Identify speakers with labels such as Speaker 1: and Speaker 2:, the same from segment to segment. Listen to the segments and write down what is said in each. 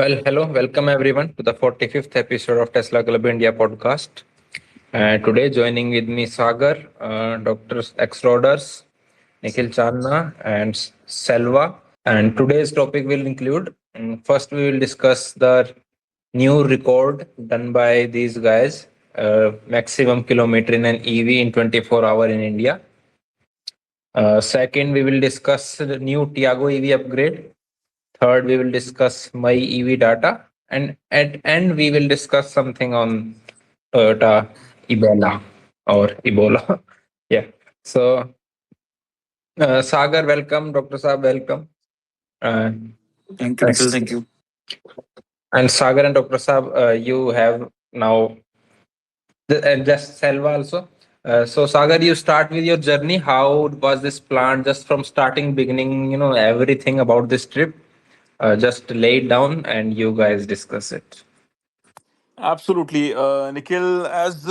Speaker 1: Well, hello, welcome everyone to the 45th episode of Tesla Club India podcast. Today, joining with me Sagar, Dr. Exroders, Nikhil Chandna, and Selva. And today's topic will include first, we will discuss the new record done by these guys, maximum kilometer in an EV in 24 hour in India. Second, we will discuss the new Tiago EV upgrade. Third, we will discuss my EV data, and at end we will discuss something on Toyota Ebola or Ebola. Yeah. So, Sagar, welcome. Dr. Saab, welcome. Uh,
Speaker 2: Thank you,
Speaker 1: and,
Speaker 2: Nikhil. Thank you.
Speaker 1: and Sagar and Dr. Saab, you have now and just Selva also. So Sagar, you start with your journey. How was this planned? Just from starting, beginning, everything about this trip. Just lay it down and you guys discuss it.
Speaker 2: Absolutely, Nikhil. As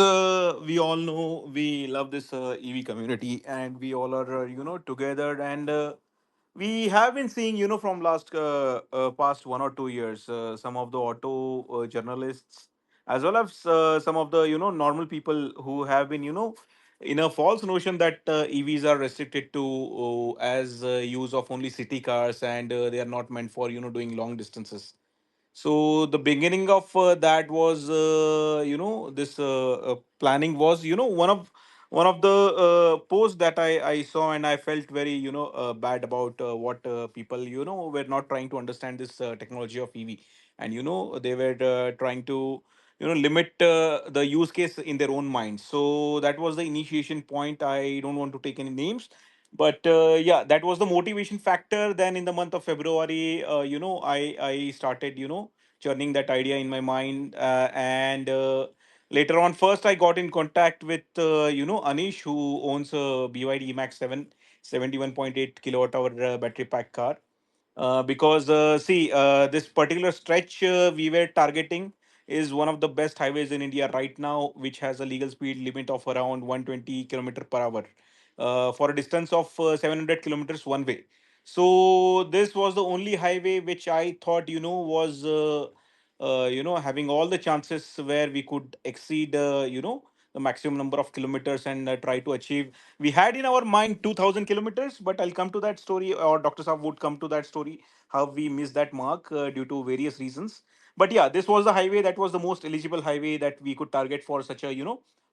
Speaker 2: we all know, we love this EV community, and we all are, together. And we have been seeing, from last past 1 or 2 years, some of the auto journalists, as well as some of the, normal people who have been, in a false notion that EVs are restricted to as use of only city cars, and they are not meant for, doing long distances. So the beginning of that was, this planning was, one of the posts that I saw, and I felt very, bad about what people, were not trying to understand this technology of EV, and they were trying to, limit the use case in their own mind. So that was the initiation point. I don't want to take any names, but yeah, that was the motivation factor. Then in the month of February, I started, churning that idea in my mind, and later on, first I got in contact with Anish, who owns a BYD Emax 7 71.8 kilowatt hour battery pack car. Because see, this particular stretch we were targeting is one of the best highways in India right now, which has a legal speed limit of around 120 kilometer per hour, for a distance of 700 kilometers one way. So this was the only highway which I thought, was having all the chances where we could exceed the maximum number of kilometers, and try to achieve. We had in our mind 2000 kilometers, but I'll come to that story, or Dr. Saab would come to that story, how we missed that mark due to various reasons. But yeah, this was the highway that was the most eligible highway that we could target for such a,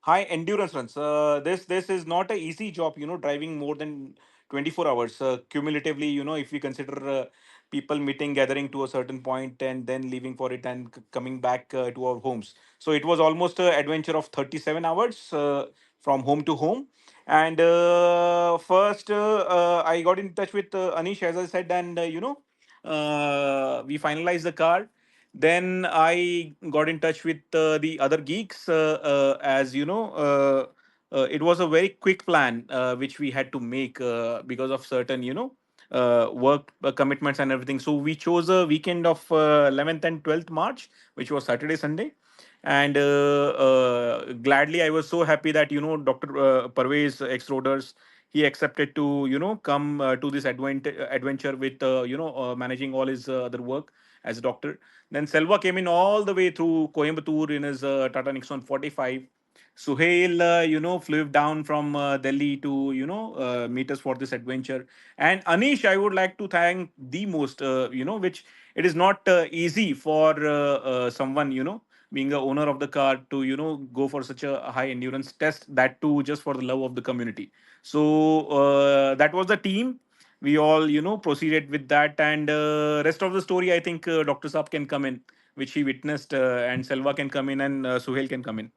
Speaker 2: high endurance runs. This is not a easy job, driving more than 24 hours cumulatively, if we consider people meeting, gathering to a certain point, and then leaving for it, and coming back to our homes. So it was almost an adventure of 37 hours from home to home. And first, I got in touch with Anish, as I said, and we finalized the car. Then I got in touch with the other geeks, as it was a very quick plan which we had to make because of certain, work commitments and everything. So we chose a weekend of 11th and 12th March, which was Saturday, Sunday. And gladly, I was so happy that, Dr. Parvez X Roaders, he accepted to, come to this adventure with, managing all his other work as a doctor. Then Selva came in all the way through Coimbatore in his Tata Nixon 45. Suhail, flew down from Delhi to, meet us for this adventure. And Anish, I would like to thank the most, which it is not easy for someone, being a owner of the car, to, go for such a high endurance test, that too just for the love of the community. So that was the team. We all, proceeded with that, and rest of the story, I think Dr. Saab can come in, which he witnessed, and Selva can come in, and Suhail can come in.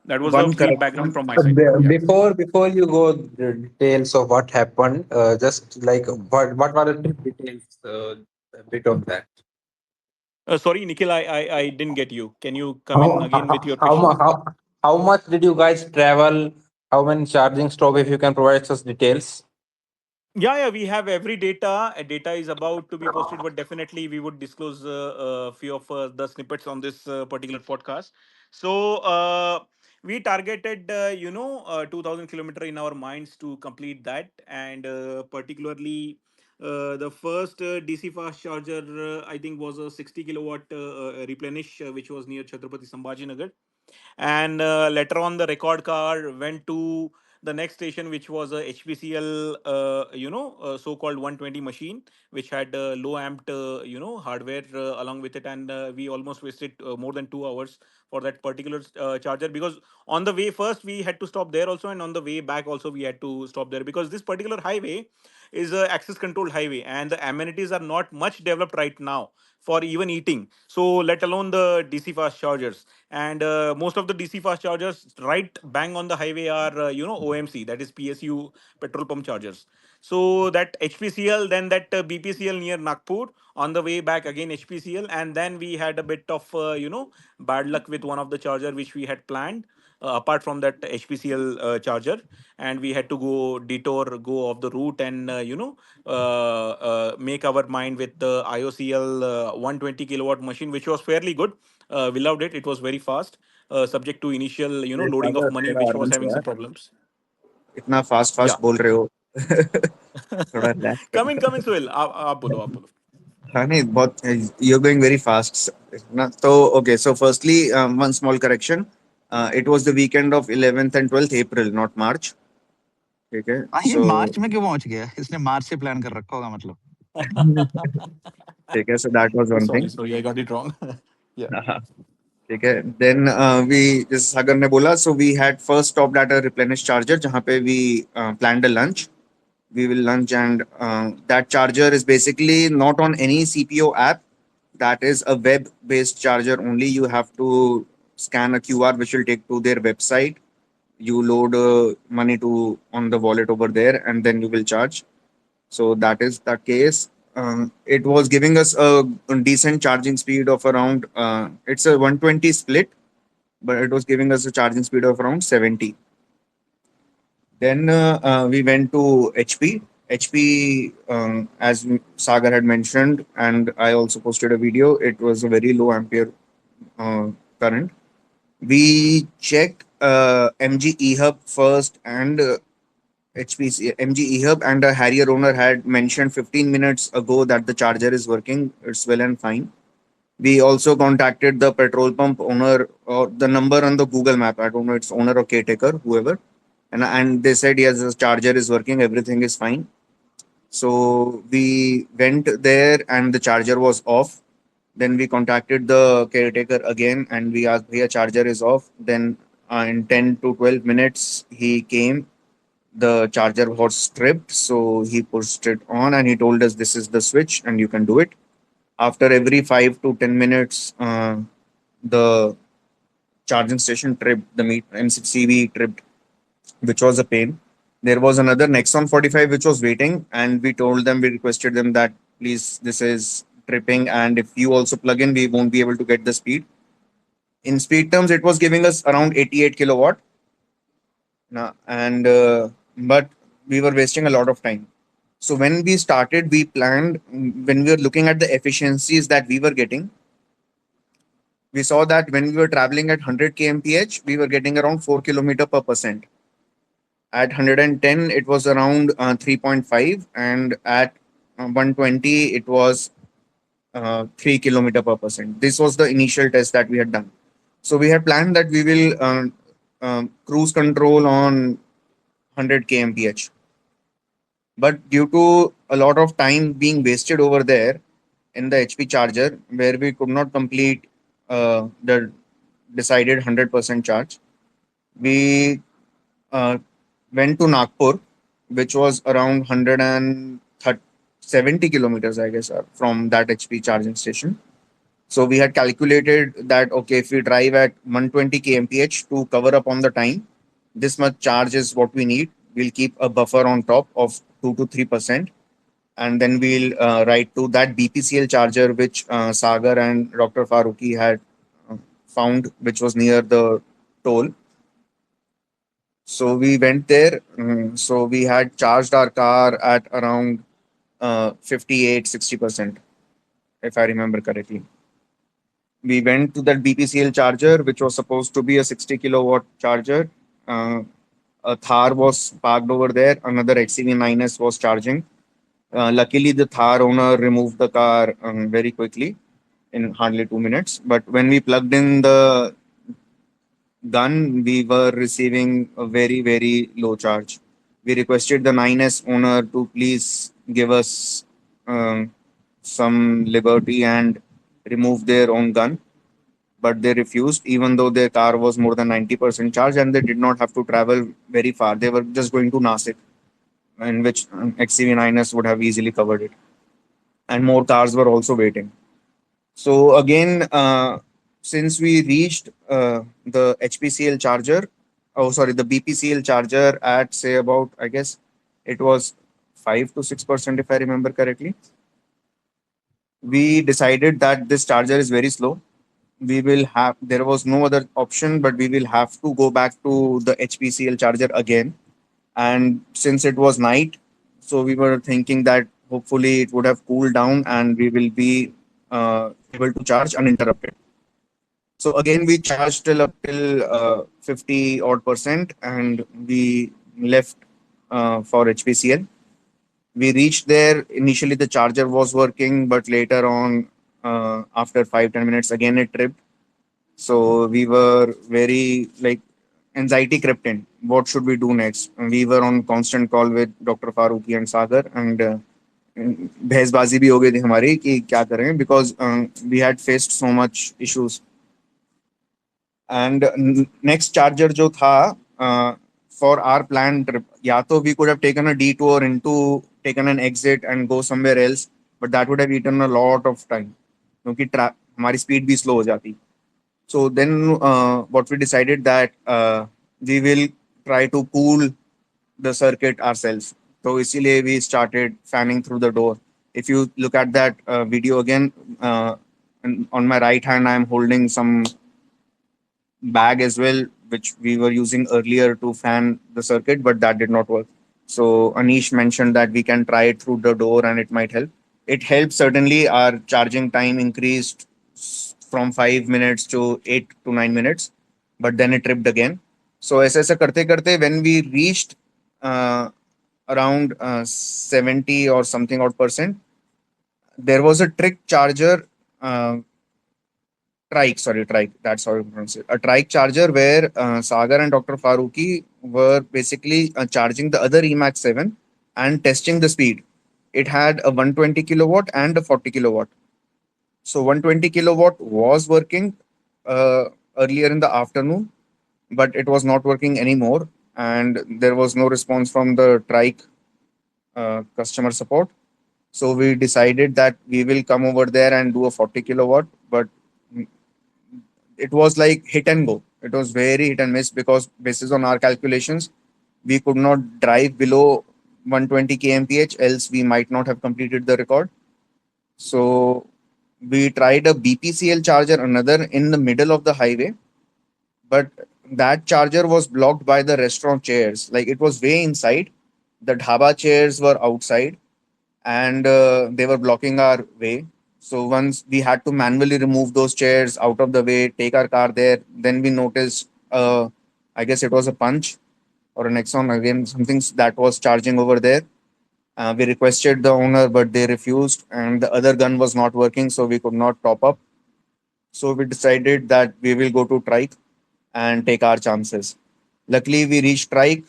Speaker 2: That was the
Speaker 3: One
Speaker 2: brief
Speaker 3: correction.
Speaker 2: background from my side. Yeah.
Speaker 1: Before you go the details of what happened, just like what were the trip details? A bit of that.
Speaker 2: Sorry, Nikhil, I didn't get you. Can you come in
Speaker 1: How
Speaker 2: again with your
Speaker 1: how
Speaker 2: question?
Speaker 1: how much did you guys travel? How many charging stop? If you can provide us details.
Speaker 2: Yeah, yeah, we have every data. Data is about to be posted, but definitely we would disclose a few of the snippets on this particular podcast. So we targeted, 2,000 kilometer in our minds to complete that, and particularly The first DC fast charger, I think, was a 60 kilowatt replenish, which was near Chhatrapati Sambhaji Nagar. And later on, the record car went to the next station, which was a HPCL, so-called 120 machine, which had low amped, hardware along with it. And we almost wasted more than 2 hours for that particular charger, because on the way first we had to stop there also, and on the way back also we had to stop there, because this particular highway is a access controlled highway, and the amenities are not much developed right now for even eating, so let alone the DC fast chargers. And most of the DC fast chargers right bang on the highway are OMC, that is PSU, petrol pump chargers. So that HPCL, then that BPCL near Nagpur, on the way back again HPCL, and then we had a bit of bad luck with one of the charger which we had planned, apart from that HPCL charger, and we had to go detour, go off the route, and make our mind with the IOCL 120 kilowatt machine, which was fairly good. We loved it. It was very fast, subject to initial
Speaker 3: अरे
Speaker 2: loading of
Speaker 3: Sagar
Speaker 2: money,
Speaker 3: तेरा
Speaker 2: which was
Speaker 3: आराम से
Speaker 2: having some
Speaker 3: यार,
Speaker 2: problems.
Speaker 3: इतना fast
Speaker 2: Yeah.
Speaker 3: Fast बोल रहे हो। थोड़ा रिलैक्स
Speaker 2: Come in,
Speaker 3: करना।
Speaker 2: Sohail. आप बोलो, आप बोलो.
Speaker 3: हाँ नहीं, बहुत you're going very fast ना। तो okay, so firstly, one small correction, it was the weekend of 11th and 12th April, not March। ठीक है,
Speaker 4: हाँ, ये
Speaker 3: so
Speaker 4: मार्च में क्यों पहुंच गया? इसने मार्च से प्लान कर रखा होगा मतलब।
Speaker 3: ठीक है, so that was one thing।
Speaker 2: Sorry, I got it wrong. Yeah.
Speaker 3: ठीक है, then we, जैसे सागर ने बोला, so we had first stopped at a replenish charger जहाँ पे we planned a lunch। We will lunch, and that charger is basically not on any CPO app. That is a web based charger only. You have to scan a QR which will take to their website. You load money to on the wallet over there, and then you will charge. So that is the case. It was giving us a decent charging speed of around, it's a 120 split, but it was giving us a charging speed of around 70. Then we went to HP. HP, as Sagar had mentioned, and I also posted a video, it was a very low ampere current. We checked MG eHub first, and HPC MG eHub, and a Harrier owner had mentioned 15 minutes ago that the charger is working. It's well and fine. We also contacted the petrol pump owner, or the number on the Google map. I don't know, it's owner or caretaker, whoever. And they said yes, the charger is working, everything is fine. So we went there and the charger was off. Then we contacted the caretaker again and we asked, "Bhaiya, charger is off." Then in 10 to 12 minutes, he came. The charger was stripped. So he pushed it on and he told us, "This is the switch and you can do it." After every 5 to 10 minutes, the charging station tripped, the M6CV tripped, which was a pain. There was another Nexon 45 which was waiting, and we told them, we requested them that please, this is tripping, and if you also plug in, we won't be able to get the speed. In speed terms, it was giving us around 88 kilowatt, and but we were wasting a lot of time. So when we started, we planned, when we were looking at the efficiencies that we were getting, we saw that when we were traveling at 100 kmph, we were getting around 4 kilometer per percent. At 110, it was around 3.5, and at 120, it was 3 kilometer per percent. This was the initial test that we had done. So we had planned that we will cruise control on 100 kmph. But due to a lot of time being wasted over there in the HP charger, where we could not complete the decided 100% charge, we uh, went to Nagpur, which was around 170 kilometers, I guess, from that HP charging station. So we had calculated that, okay, if we drive at 120 kmph to cover up on the time, this much charge is what we need. We'll keep a buffer on top of 2 to 3%. And then we'll write to that BPCL charger, which Sagar and Dr. Faruqi had found, which was near the toll. So we went there. So we had charged our car at around 58, 60%, if I remember correctly. We went to that BPCL charger, which was supposed to be a 60 kilowatt charger. A Thar was parked over there. Another XCV 9S was charging. Luckily, the Thar owner removed the car very quickly in hardly 2 minutes. But when we plugged in the gun, we were receiving a very, very low charge. We requested the 9S owner to please give us um, some liberty and remove their own gun, but they refused, even though their car was more than 90% charged and they did not have to travel very far. They were just going to Nasik, in which XCV9S would have easily covered it. And more cars were also waiting. So again, since we reached the HPCL charger, oh sorry, the BPCL charger at say about, I guess it was 5 to 6% if I remember correctly, we decided that this charger is very slow. We will have, there was no other option, but we will have to go back to the HPCL charger again. And since it was night, so we were thinking that hopefully it would have cooled down and we will be able to charge uninterrupted. So again, we charged till up till 50 odd percent and we left for HPCL. We reached there. Initially, the charger was working, but later on, after 5 10 minutes, again it tripped. So we were very like anxiety crept in. What should we do next? And we were on constant call with Dr. Farooqi and Sagar, and बहसबाजी भी हो गई थी हमारी कि क्या करें because we had faced so much issues. And next charger जो था for our planned trip, या तो we could have taken a detour into taken an exit and go somewhere else, but that would have eaten a lot of time क्योंकि हमारी speed भी slow हो जाती. So then what we decided that we will try to cool the circuit ourselves. So इसीलिए we started fanning through the door. If you look at that video again, and on my right hand I am holding some bag as well, which we were using earlier to fan the circuit, but that did not work. So Anish mentioned that we can try it through the door and it might help. It helped certainly. Our charging time increased from 5 minutes to 8 to 9 minutes, but then it tripped again. So ऐसे करते करते when we reached around 70 or something odd percent, there was a trick charger. Trike, that's how you pronounce it. A trike charger where Sagar and Dr. Farooqi were basically charging the other Emax 7 and testing the speed. It had a 120 kilowatt and a 40 kilowatt. So 120 kilowatt was working earlier in the afternoon, but it was not working anymore. And there was no response from the trike customer support. So we decided that we will come over there and do a 40 kilowatt, but it was like hit and go. It was very hit and miss because based on our calculations, we could not drive below 120 kmph, else we might not have completed the record. So we tried a BPCL charger, another in the middle of the highway, but that charger was blocked by the restaurant chairs. Like it was way inside. The dhaba chairs were outside and they were blocking our way. So once we had to manually remove those chairs out of the way, take our car there, then we noticed, I guess it was a Punch or an Exxon again, something that was charging over there. We requested the owner, but they refused, and the other gun was not working, so we could not top up. So we decided that we will go to Trike and take our chances. Luckily, we reached Trike.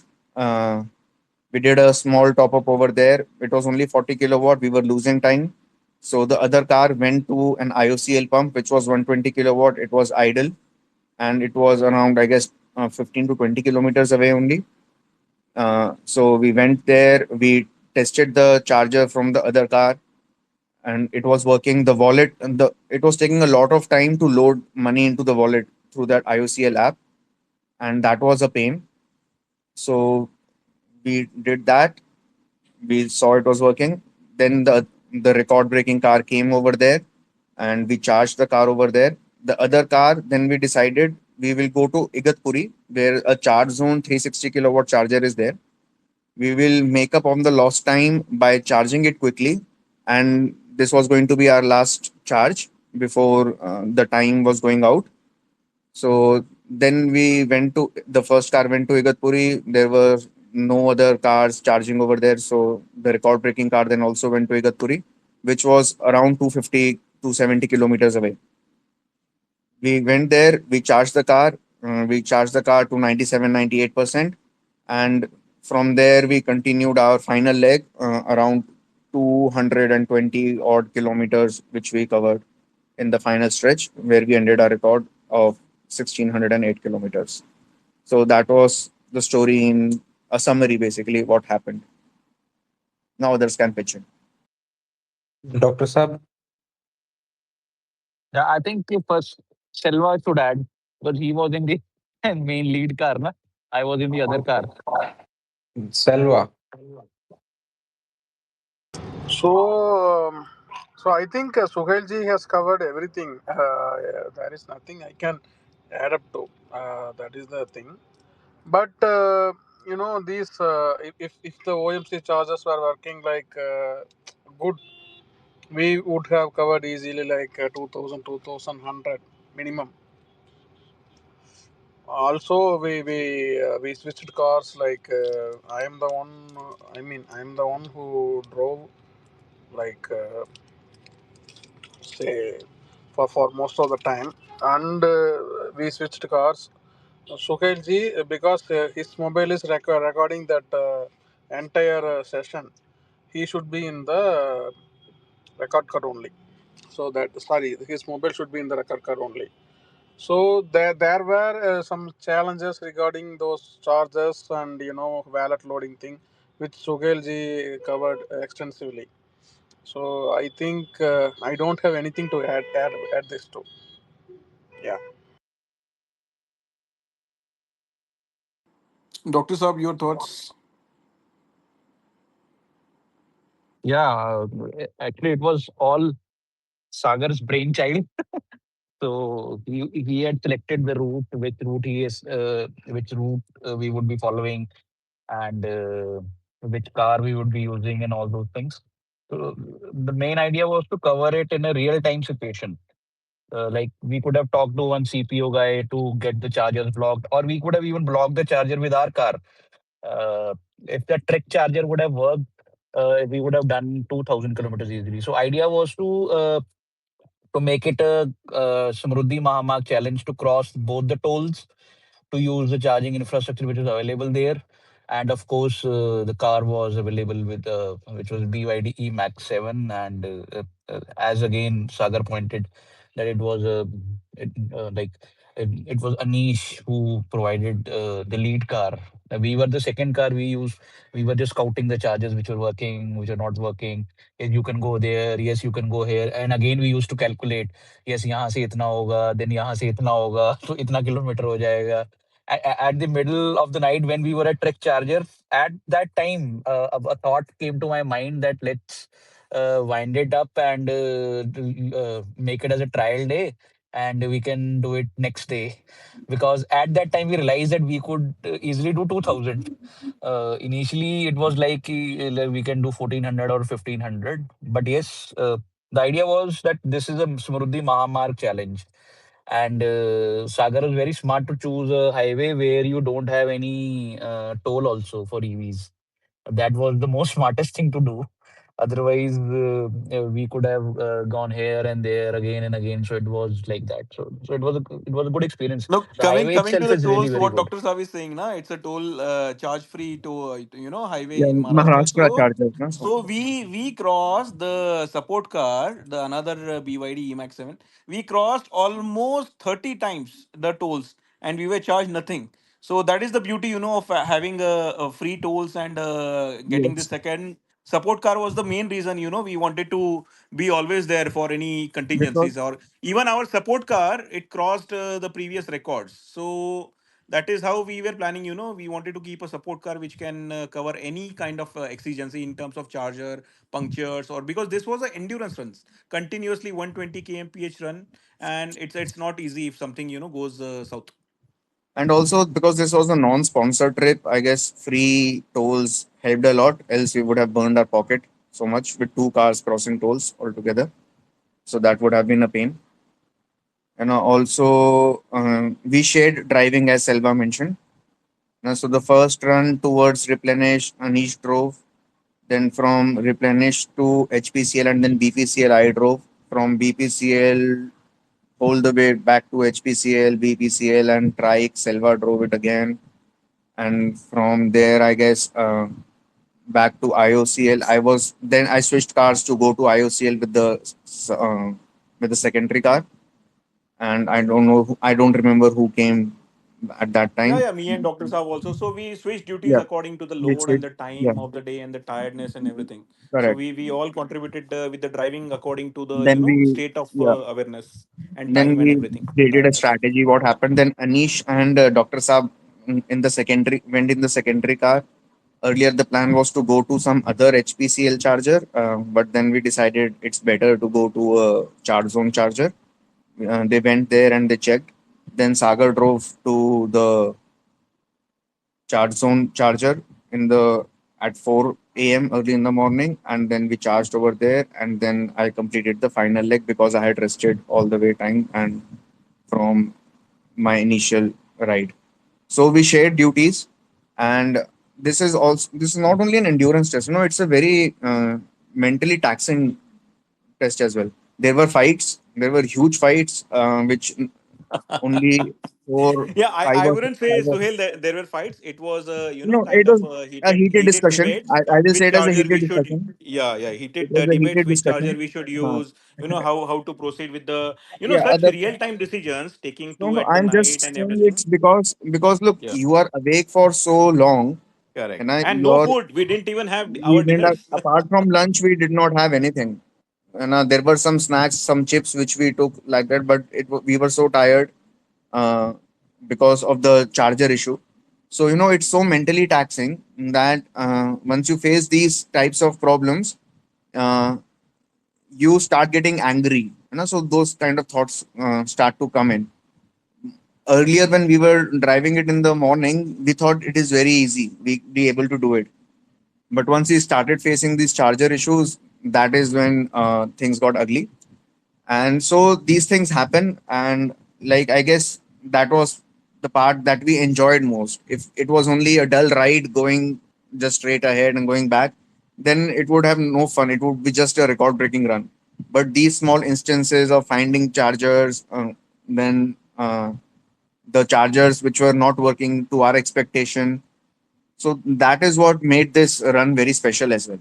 Speaker 3: We did a small top up over there. It was only 40 kilowatt. We were losing time. So the other car went to an IOCL pump, which was 120 kilowatt. It was idle and it was around, I guess, 15 to 20 kilometers away only. So we went there. We tested the charger from the other car and it was working. The wallet, it was taking a lot of time to load money into the wallet through that IOCL app. And that was a pain. So we did that. We saw it was working. Then the record breaking car came over there and we charged the car over there. The other car, then we decided we will go to Igatpuri where a charge zone 360 kilowatt charger is there. We will make up on the lost time by charging it quickly. And this was going to be our last charge before the time was going out. So then we went to the first car went to Igatpuri. There were no other cars charging over there. So the record breaking car then also went to Igatpuri, which was around 250 to 70 kilometers away. We went there, we charged the car to 97, 98%. And from there, we continued our final leg around 220 odd kilometers, which we covered in the final stretch, where we ended our record of 1608 kilometers. So that was the story in a summary, basically, what happened. Now others can pitch in.
Speaker 1: Dr. Saab,
Speaker 4: Yeah, I think first Selva should add because he was in the main lead car, na? I was in the other car.
Speaker 1: Selva.
Speaker 5: So, I think Suhailji has covered everything. There is nothing I can add up to. That is the thing. But these if the OMC charges were working like good, we would have covered easily like 2000, minimum. Also, we switched cars. Like I am the one. I am the one who drove like. Say for most of the time, and we switched cars. Suhail ji, because his mobile is recording that entire session, he should be in the record car only. So that, sorry, his mobile should be in the record car only. So there were some challenges regarding those charges and wallet loading thing, which Suhail ji covered extensively. So I think I don't have anything to add this to. Yeah.
Speaker 2: Dr. Saab, your thoughts?
Speaker 4: Yeah, actually, it was all Sagar's brainchild. So he had selected the route, which route we would be following, and which car we would be using, and all those things. So the main idea was to cover it in a real time situation. Like we could have talked to one CPO guy to get the chargers blocked, or we could have even blocked the charger with our car. Uh, if the trick charger would have worked, we would have done 2,000 kilometers easily. So idea was to make it a Samruddhi Mahamarg challenge to cross both the tolls, to use the charging infrastructure which is available there. And of course, the car was available with which was BYD Max 7. And as again Sagar pointed that it was like it was Anish who provided the lead car. We were the second car we used. We were just scouting the charges which were working, which are not working. Yes, you can go there. Yes, you can go here. And again, we used to calculate. Yes, यहाँ से इतना होगा, then यहाँ से इतना होगा, तो इतना किलोमीटर हो जाएगा. At the middle of the night when we were at Trek Charger, at that time, a thought came to my mind that let's wind it up and make it as a trial day, and we can do it next day. Because at that time, we realized that we could easily do 2,000. Initially, it was like we can do 1,400 or 1,500. But yes, the idea was that this is a Smruti Mahamarg challenge. And Sagar is very smart to choose a highway where you don't have any toll also for EVs. That was the most smartest thing to do. Otherwise, we could have gone here and there again and again. So it was like that. So it was a good experience.
Speaker 2: No,
Speaker 4: The
Speaker 2: coming
Speaker 4: highway
Speaker 2: coming to
Speaker 4: itself
Speaker 2: the
Speaker 4: is really
Speaker 2: tolls,
Speaker 4: very
Speaker 2: what
Speaker 4: good.
Speaker 2: Dr. Saab is saying, na, it's a toll charge free to highway
Speaker 3: Yeah,
Speaker 2: in Maharashtra.
Speaker 3: Maharashtra
Speaker 2: So
Speaker 3: chargers. No? So,
Speaker 2: so we crossed the support car, the another BYD Emax 7. We crossed almost 30 times the tolls, and we were charged nothing. So that is the beauty, of having a free tolls and getting the
Speaker 3: yes.
Speaker 2: second support car was the main reason. We wanted to be always there for any
Speaker 3: Because
Speaker 2: contingencies, or even our support car, it crossed the previous records. So that is how we were planning. We wanted to keep a support car which can cover any kind of exigency in terms of charger, punctures, or because this was an endurance runs, continuously 120 kmph run, and it's not easy if something goes south.
Speaker 3: and also because this was a non-sponsored trip, I guess free tolls helped a lot. Else we would have burned our pocket so much with two cars crossing tolls altogether. So that would have been a pain. And also we shared driving, as Selva mentioned. So the first run towards replenish, Anish drove. Then from replenish to HPCL and then BPCL, I drove. From BPCL all the way back to HPCL, BPCL, and Trike. Selva drove it again, and from there, I guess back to IOCL. I switched cars to go to IOCL with the secondary car, and I don't know, I don't remember who came at that
Speaker 2: Yeah,
Speaker 3: time.
Speaker 2: yeah, me and Dr. Saab also. So we switched duties
Speaker 3: Yeah,
Speaker 2: according to the
Speaker 3: we
Speaker 2: load and
Speaker 3: switched.
Speaker 2: the
Speaker 3: Yeah,
Speaker 2: time of the day and the tiredness and everything. So
Speaker 3: correct.
Speaker 2: we all contributed with the driving according to the
Speaker 3: Then we
Speaker 2: state of
Speaker 3: yeah.
Speaker 2: awareness and
Speaker 3: Then
Speaker 2: time and
Speaker 3: we
Speaker 2: everything,
Speaker 3: created a
Speaker 2: tiredness.
Speaker 3: strategy. What happened then? Anish and Dr. Saab in the secondary went in the secondary car. Earlier, the plan was to go to some other HPCL charger, but then we decided it's better to go to a charge zone charger. They went there and they checked. Then Sagar drove to the charge zone charger in the at 4 a.m. early in the morning, and then we charged over there. And then I completed the final leg because I had rested all the way time and from my initial ride. So we shared duties, and this is not only an endurance test. It's a very mentally taxing test as well. There were fights. There were huge fights, which only four,
Speaker 2: Yeah,
Speaker 3: five
Speaker 2: I
Speaker 3: or
Speaker 2: wouldn't say
Speaker 3: five or
Speaker 2: Suhail that there were fights. It was
Speaker 3: it
Speaker 2: kind of
Speaker 3: was a
Speaker 2: heated
Speaker 3: heated discussion.
Speaker 2: debates.
Speaker 3: I will say
Speaker 2: Which
Speaker 3: it as a
Speaker 2: charger we
Speaker 3: heated
Speaker 2: should,
Speaker 3: discussion.
Speaker 2: yeah,
Speaker 3: It
Speaker 2: heated
Speaker 3: was a
Speaker 2: debates.
Speaker 3: heated
Speaker 2: Which charger
Speaker 3: discussion.
Speaker 2: we should
Speaker 3: Uh,
Speaker 2: use. How to proceed with the
Speaker 3: yeah,
Speaker 2: such
Speaker 3: the
Speaker 2: real time decisions taking
Speaker 3: no,
Speaker 2: two
Speaker 3: no.
Speaker 2: at the
Speaker 3: I'm
Speaker 2: night
Speaker 3: just
Speaker 2: and
Speaker 3: saying
Speaker 2: everything.
Speaker 3: it's because look,
Speaker 2: Yeah,
Speaker 3: you are awake for so long, and
Speaker 2: correct.
Speaker 3: I
Speaker 2: And no
Speaker 3: your
Speaker 2: food. We didn't even have
Speaker 3: we
Speaker 2: our
Speaker 3: didn't have,
Speaker 2: dinners.
Speaker 3: apart from lunch, we did not have anything. And there were some snacks, some chips which we took like that, but we were so tired uh, because of the charger issue. So it's so mentally taxing that once you face these types of problems, uh, you start getting angry. So those kind of thoughts start to come in. Earlier, when we were driving it in the morning, we thought it is very easy. We be able to do it. But once we started facing these charger issues, that is when things got ugly. And so these things happen. And like, I guess that was the part that we enjoyed most. If it was only a dull ride going just straight ahead and going back, then it would have no fun. It would be just a record breaking run. But these small instances of finding chargers, then the chargers which were not working to our expectation, so that is what made this run very special as well.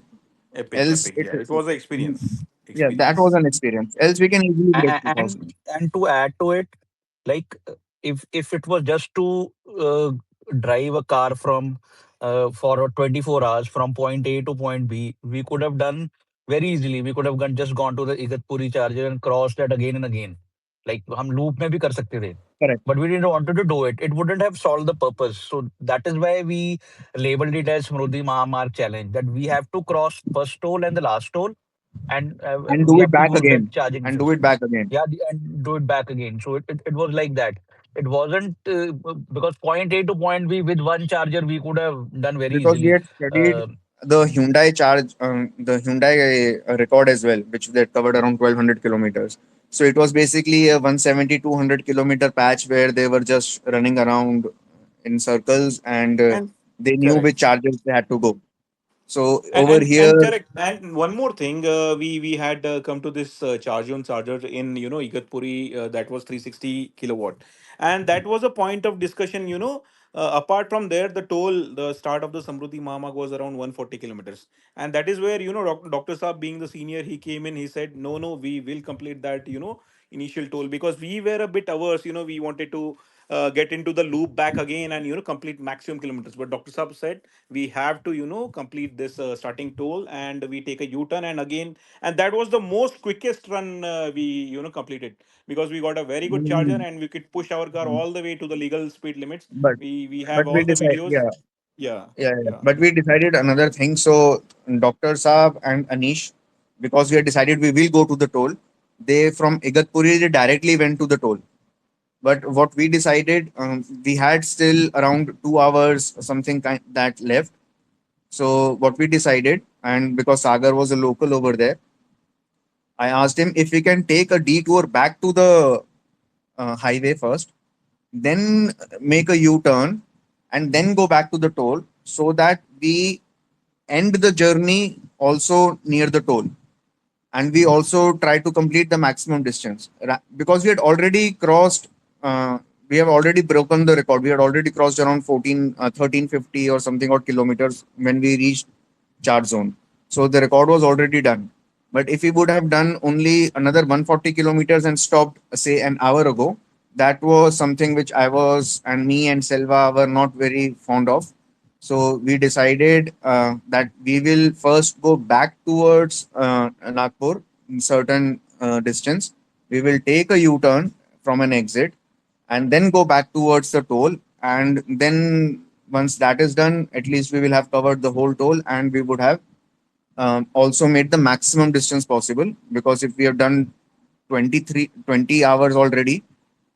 Speaker 2: Epic,
Speaker 3: Else,
Speaker 2: epic. Yeah, it was an experience.
Speaker 3: yeah, that was
Speaker 2: Experience.
Speaker 3: an experience. Else, we can easily break
Speaker 4: A-
Speaker 3: 2000.
Speaker 4: and to add to it, like if it was just to drive a car from for 24 hours from point A to point B, we could have done very easily. We could have just gone to the Igatpuri charger and crossed that again and again. Like हम loop में भी कर सकते थे.
Speaker 3: Correct.
Speaker 4: But we didn't wanted to do it. It wouldn't have solved the purpose. So that is why we labeled it as Smruti Mahamarg challenge. That we have to cross first toll and the last toll, and
Speaker 3: And
Speaker 4: we
Speaker 3: do it
Speaker 4: have to
Speaker 3: back
Speaker 4: use that
Speaker 3: again.
Speaker 4: charging
Speaker 3: And do it
Speaker 4: infrastructure.
Speaker 3: back again.
Speaker 4: Yeah, and do it back again. So it was like that. It wasn't because point A to point B with one charger we could have done very
Speaker 3: Because we
Speaker 4: easily.
Speaker 3: had studied
Speaker 4: Uh,
Speaker 3: the Hyundai record as well, which they covered around 1200 kilometers. So it was basically a 170, 200 kilometer patch where they were just running around in circles, and
Speaker 2: And
Speaker 3: they knew which
Speaker 2: correct.
Speaker 3: chargers they had to go. So
Speaker 2: And
Speaker 3: over
Speaker 2: and
Speaker 3: here,
Speaker 2: and correct. And one more thing, we had come to this charger in Igatpuri that was 360 kilowatt, and that was a point of discussion. Apart from there, the start of the Samruddhi Mahamag was around 140 kilometers, and that is where Dr. Saab being the senior, he came in. He said, no, we will complete that initial toll because we were a bit averse. We wanted to get into the loop back again and complete maximum kilometers. But Dr. Saab said we have to complete this starting toll and we take a u-turn and again, and that was the most quickest run we completed because we got a very good charger
Speaker 3: mm,
Speaker 2: and we could push our car all the way to the legal speed limits.
Speaker 3: but
Speaker 2: We
Speaker 3: but
Speaker 2: have
Speaker 3: we
Speaker 2: all the
Speaker 3: decided,
Speaker 2: videos.
Speaker 3: yeah,
Speaker 2: Yeah,
Speaker 3: yeah, yeah.
Speaker 2: yeah.
Speaker 3: But we decided another thing. So Dr. Saab and Anish, because we had decided we will go to the toll, they from Igatpuri they directly went to the toll. But what we decided, we had still around 2 hours something kind that left. So what we decided, and because Sagar was a local over there, I asked him if we can take a detour back to the highway first, then make a U-turn, and then go back to the toll, so that we end the journey also near the toll, and we also try to complete the maximum distance. Because we had already crossed, we have already broken the record. We had already crossed around 1350 or something odd kilometers when we reached charge zone. So the record was already done. But if we would have done only another 140 kilometers and stopped, say, an hour ago, that was something which I was, and me and Selva were not very fond of. So we decided that we will first go back towards Nagpur in certain distance. We will take a U-turn from an exit and then go back towards the toll. And then once that is done, at least we will have covered the whole toll, and we would have also made the maximum distance possible. Because if we have done 20 hours already,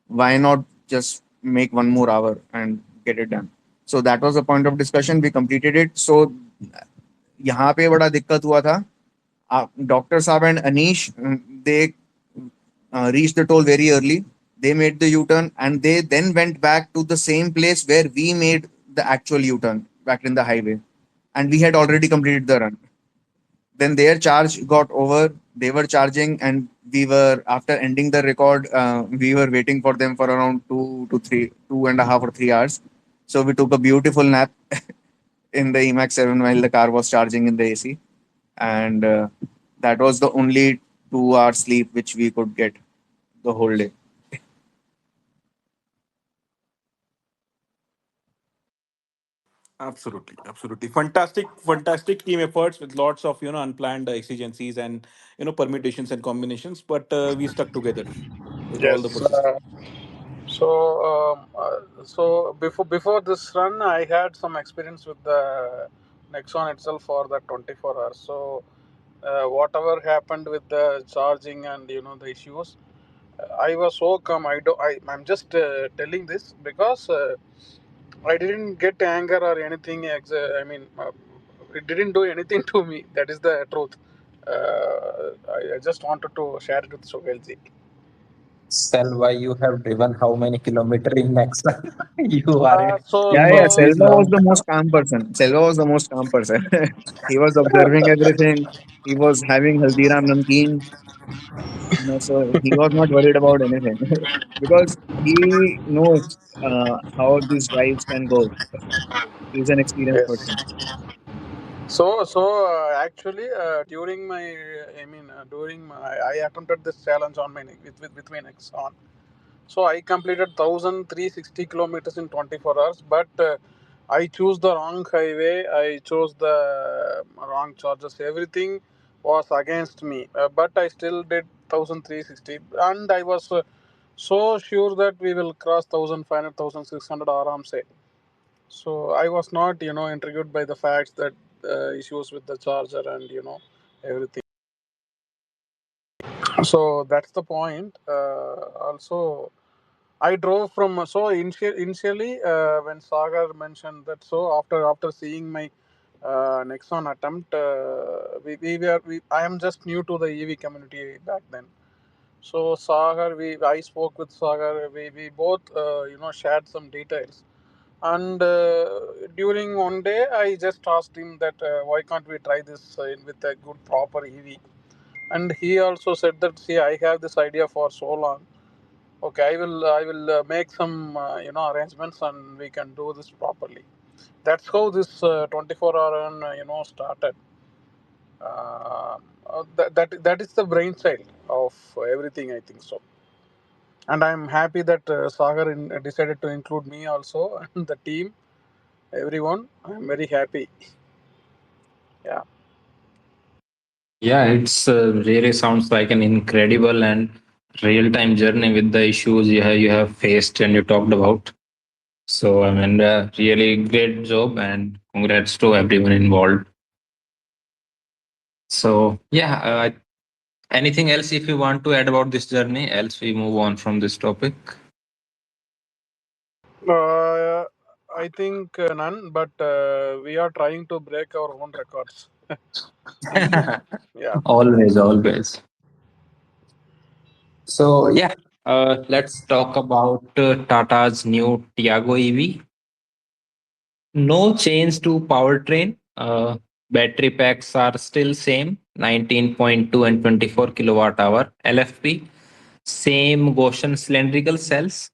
Speaker 3: why not just make one more hour and get it done? So that was the point of discussion. We completed it. So यहाँ पे बड़ा दिक्कत हुआ था. Dr. Saab and Anish, they reached the toll very early. They made the U-turn, and they then went back to the same place where we made the actual U-turn back in the highway, and we had already completed the run. Then their charge got over. They were charging, and we were, after ending the record, we were waiting for them for around 2.5 or 3 hours. So we took a beautiful nap in the Emax 7 while the car was charging in the AC, and that was the only 2 hour sleep which we could get the whole day.
Speaker 2: Absolutely, absolutely. Fantastic, fantastic team efforts with lots of unplanned exigencies and permutations and combinations. But we stuck together with all the
Speaker 5: Yes.
Speaker 2: persistence.
Speaker 5: So before this run, I had some experience with the Nexon itself for the 24 hours. So whatever happened with the charging and the issues, I was so calm. I'm just telling this because I didn't get anger or anything. It didn't do anything to me. That is the truth. I just wanted to share it with Sohailji.
Speaker 1: Selva, you have driven how many kilometer in Nexa? You are a
Speaker 5: So
Speaker 3: Yeah,
Speaker 1: king
Speaker 3: yeah.
Speaker 1: of this
Speaker 3: Selva
Speaker 5: so
Speaker 3: was
Speaker 1: long.
Speaker 3: the most calm person. Selva was the most calm person. He was observing everything. He was having Haldiram Namkeen. So he was not worried about anything because he knows how these drives can go. He's an experienced
Speaker 5: yes.
Speaker 3: person.
Speaker 5: Actually, during my, during my, I attempted this challenge on my with my Nexon. So I completed 1,360 kilometers in 24 hours, but I chose the wrong highway. I chose the wrong charges. Everything was against me, but I still did 1,360, and I was so sure that we will cross 1,500, 1,600 aram say. So I was not, intrigued by the facts that issues with the charger and everything. So that's the point. Also, I drove from initially when Sagar mentioned that. So after seeing my Nexon attempt, I am just new to the EV community back then. So Sagar, I spoke with Sagar. We both shared some details. And during one day, I just asked him that why can't we try this with a good proper EV? And he also said that, see, I have this idea for so long. Okay, I will make some arrangements and we can do this properly. That's how this 24-hour run started. That is the brainchild of everything, I think so. And I'm happy that Sagar decided to include me also and the team, everyone. I'm very happy. Yeah.
Speaker 1: Yeah, it's really sounds like an incredible and real-time journey with the issues you have faced and you talked about. So I mean, really great job and congrats to everyone involved. So yeah, anything else if you want to add about this journey? Else we move on from this topic.
Speaker 5: Uh, I think none, but we are trying to break our own records. Yeah.
Speaker 1: Always, always. So yeah, let's talk about Tata's new Tiago EV. No change to powertrain. Battery packs are still same 19.2 and 24 kilowatt hour LFP. Same Gaussian cylindrical cells.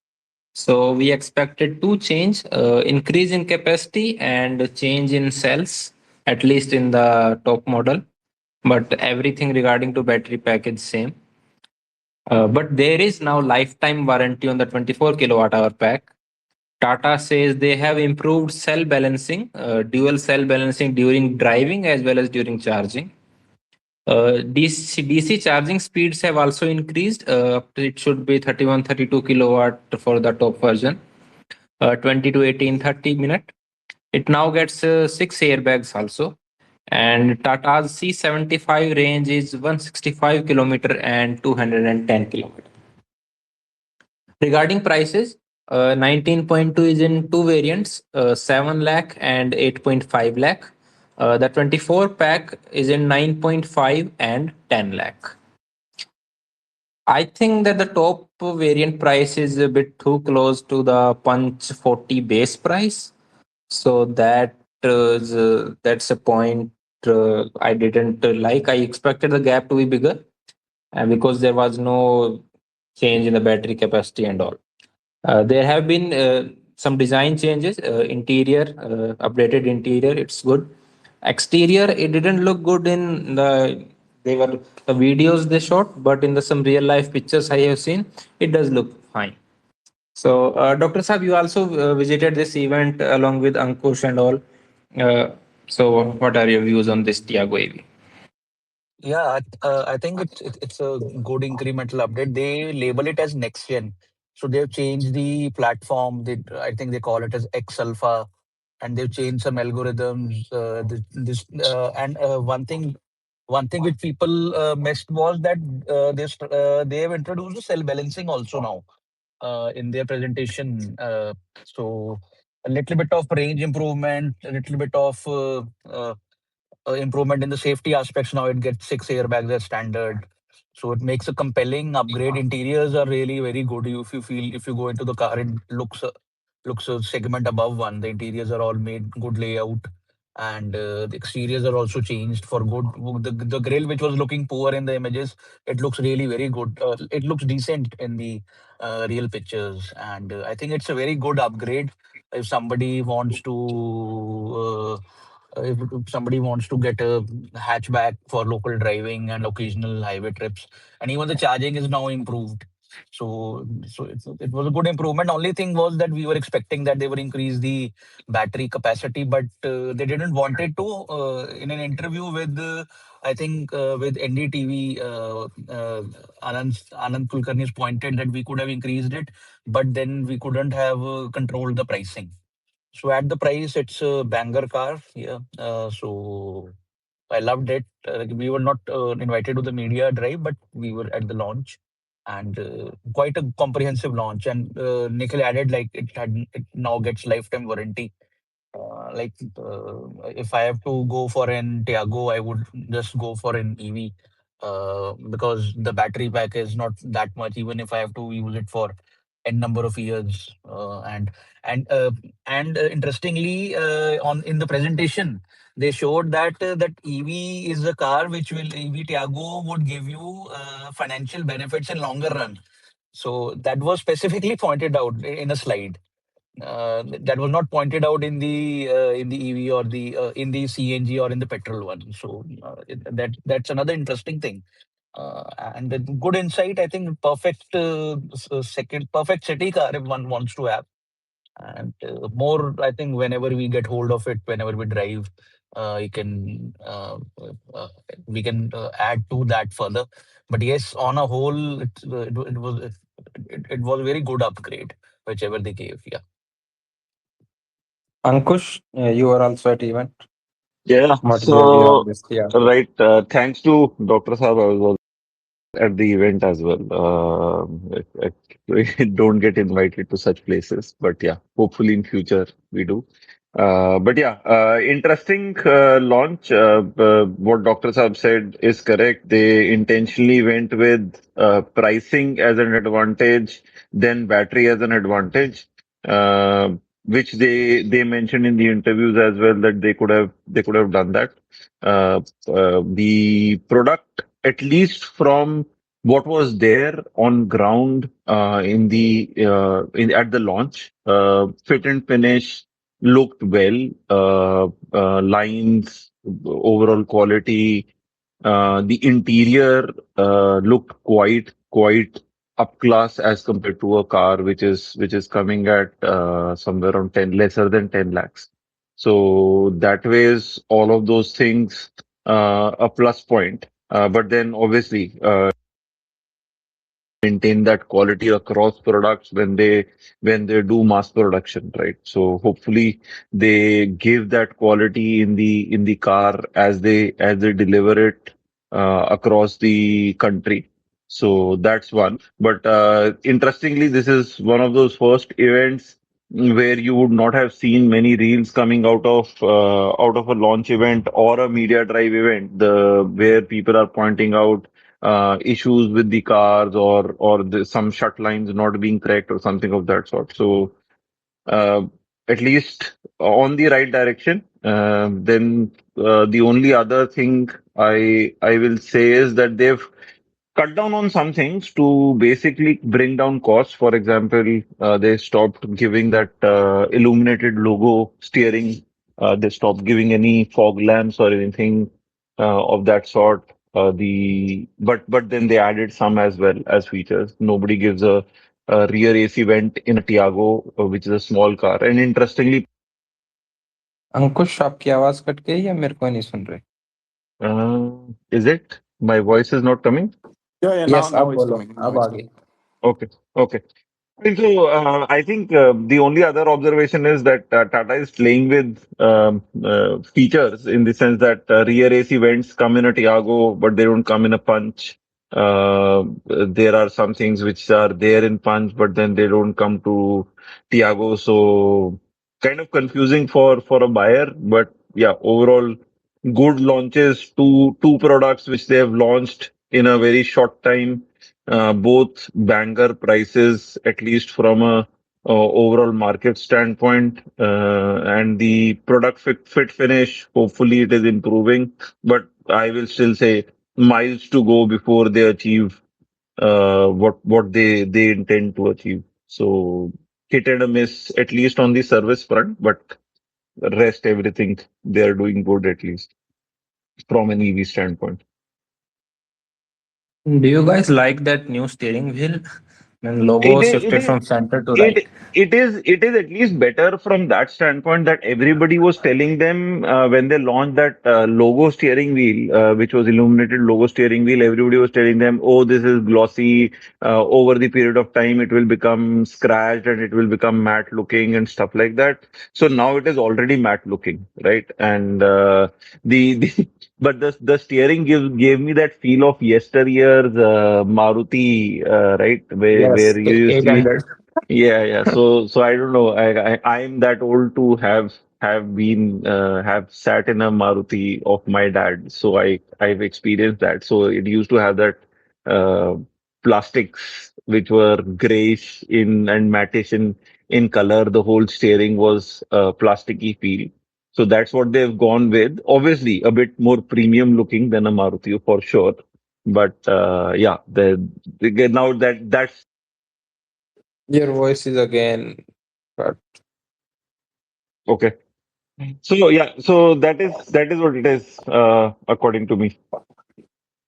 Speaker 1: So we expected two change, increase in capacity and change in cells, at least in the top model. But everything regarding to battery pack is same. But there is now lifetime warranty on the 24 kilowatt hour pack. Tata says they have improved cell balancing, dual cell balancing during driving as well as during charging. DC charging speeds have also increased. It should be 31, 32 kilowatt for the top version, 20 to 18, 30 minute. It now gets six airbags also. And Tata's C75 range is 165 kilometer and 210 kilometer. Regarding prices, 19.2 is in two variants, 7 lakh and 8.5 lakh. The 24 pack is in 9.5 and 10 lakh. I think that the top variant price is a bit too close to the Punch 40 base price. So that's a point I didn't like. I expected the gap to be bigger, and because there was no change in the battery capacity and all. There have been some design changes, interior, updated interior. It's good. Exterior, it didn't look good in they were the videos they shot, but in the some real life pictures I have seen, it does look fine. So, Dr. Saab, you also visited this event along with Ankush and all. Uh, so, what are your views on this Tiago AV?
Speaker 4: Yeah, I think it's a good incremental update. They label it as next gen, so they've changed the platform. I think they call it as X Alpha, and they've changed some algorithms. One thing which people missed was that they have introduced the cell balancing also now in their presentation. So a little bit of range improvement, a little bit of improvement in the safety aspects. Now it gets six airbags as standard. So it makes a compelling upgrade. Interiors are really very good. If you go into the car, it looks a segment above one. The interiors are all made good layout, and the exteriors are also changed for good. The grill, which was looking poor in the images, it looks really very good. It looks decent in the real pictures, and I think it's a very good upgrade. If somebody wants if somebody wants to get a hatchback for local driving and occasional highway trips, and even the charging is now improved. It was a good improvement. Only thing was that we were expecting that they would increase the battery capacity, but they didn't want it to. In an interview with, I think, with NDTV, Anand Kulkarni has pointed that we could have increased it, but then we couldn't have controlled the pricing. So at the price, it's a banger car. Yeah. So I loved it. We were not invited to the media drive, but we were at the launch, and quite a comprehensive launch. And Nikhil added like it now gets lifetime warranty. If I have to go for an Tiago, I would just go for an EV because the battery pack is not that much. Even if I have to use it for n number of years, and uh, interestingly, on in the presentation, they showed that EV is a car which will EV Tiago would give you financial benefits in longer run. So that was specifically pointed out in a slide that was not pointed out in the EV or the in the CNG or in the petrol one. So that's another interesting thing. And a good insight, I think, perfect city car if one wants to have. And more, I think, whenever we get hold of it, whenever we drive, you can uh, we can add to that further. But yes, on a whole, it was a very good upgrade, whichever they gave. Yeah.
Speaker 1: Ankush, you are also at event.
Speaker 6: Yeah,
Speaker 1: What is your view on
Speaker 6: so
Speaker 1: this Tiago?
Speaker 6: right. Thanks to Dr. Saab, I was at the event as well. We don't get invited to such places, but yeah, hopefully in future we do. But yeah, interesting launch. What Dr. Saab said is correct. They intentionally went with pricing as an advantage, then battery as an advantage. Uh, which they mentioned in the interviews as well that they could have done that. The product, at least from what was there on ground at the launch, fit and finish looked well. Lines, overall quality, the interior looked quite up class as compared to a car which is coming at somewhere around 10 lesser than 10 lakhs. So that way is all of those things a plus point. But then obviously maintain that quality across products when they do mass production, right? So hopefully they give that quality in the car as they deliver it across the country. So that's one. But interestingly, this is one of those first events where you would not have seen many reels coming out of a launch event or a media drive event, the where people are pointing out issues with the cars or some shut lines not being correct or something of that sort. So uh, at least on the right direction. Then the only other thing I will say is that they've cut down on some things to basically bring down costs. For example, they stopped giving that illuminated logo steering. They stopped giving any fog lamps or anything of that sort. But then they added some as well as features. Nobody gives a rear AC vent in a Tiago, which is a small car. And interestingly,
Speaker 1: अंकुश, आपकी आवाज cut गई या मेरे को नहीं सुन रहे?
Speaker 6: is it my voice is not coming?
Speaker 2: Yeah, yeah. Now,
Speaker 1: Yes,
Speaker 2: now
Speaker 1: अब
Speaker 2: it's
Speaker 1: बोलो,
Speaker 2: coming. Now
Speaker 1: अब
Speaker 2: it's
Speaker 1: आ
Speaker 2: coming.
Speaker 1: गई.
Speaker 6: Okay, okay. And so I think the only other observation is that Tata is playing with features in the sense that rear AC vents come in a Tiago, but they don't come in a Punch. There are some things which are there in Punch, but then they don't come to Tiago. So kind of confusing for a buyer. But yeah, overall good launches. Two products which they have launched in a very short time, both banger prices, at least from a overall market standpoint, and the product fit finish. Hopefully, it is improving, but I will still say miles to go before they achieve what they intend to achieve. So hit and a miss, at least on the service front, but rest everything they are doing good, at least from an EV standpoint.
Speaker 1: Do you guys like that new steering wheel? And logo
Speaker 6: It is, it
Speaker 1: shifted
Speaker 6: is,
Speaker 1: from center to right.
Speaker 6: it is at least better from that standpoint that everybody was telling them when they launched that logo steering wheel, which was illuminated logo steering wheel. Everybody was telling them, "Oh, this is glossy. Over the period of time, it will become scratched and it will become matte looking and stuff like that." So now it is already matte looking, right? And the but the steering gave me that feel of yesteryear's Maruti, right? Where
Speaker 1: Yes,
Speaker 6: you used to,
Speaker 1: 800.
Speaker 6: yeah. So I don't know. I'm that old to have sat in a Maruti of my dad. So I've experienced that. So it used to have that uh, plastics which were grayish in and mattish in color. The whole steering was plasticky feel. So that's what they've gone with. Obviously, a bit more premium looking than a Maruti for sure. But yeah, now that's
Speaker 1: Your voice is again cut.
Speaker 6: okay. So yeah, so that is what it is, according to me.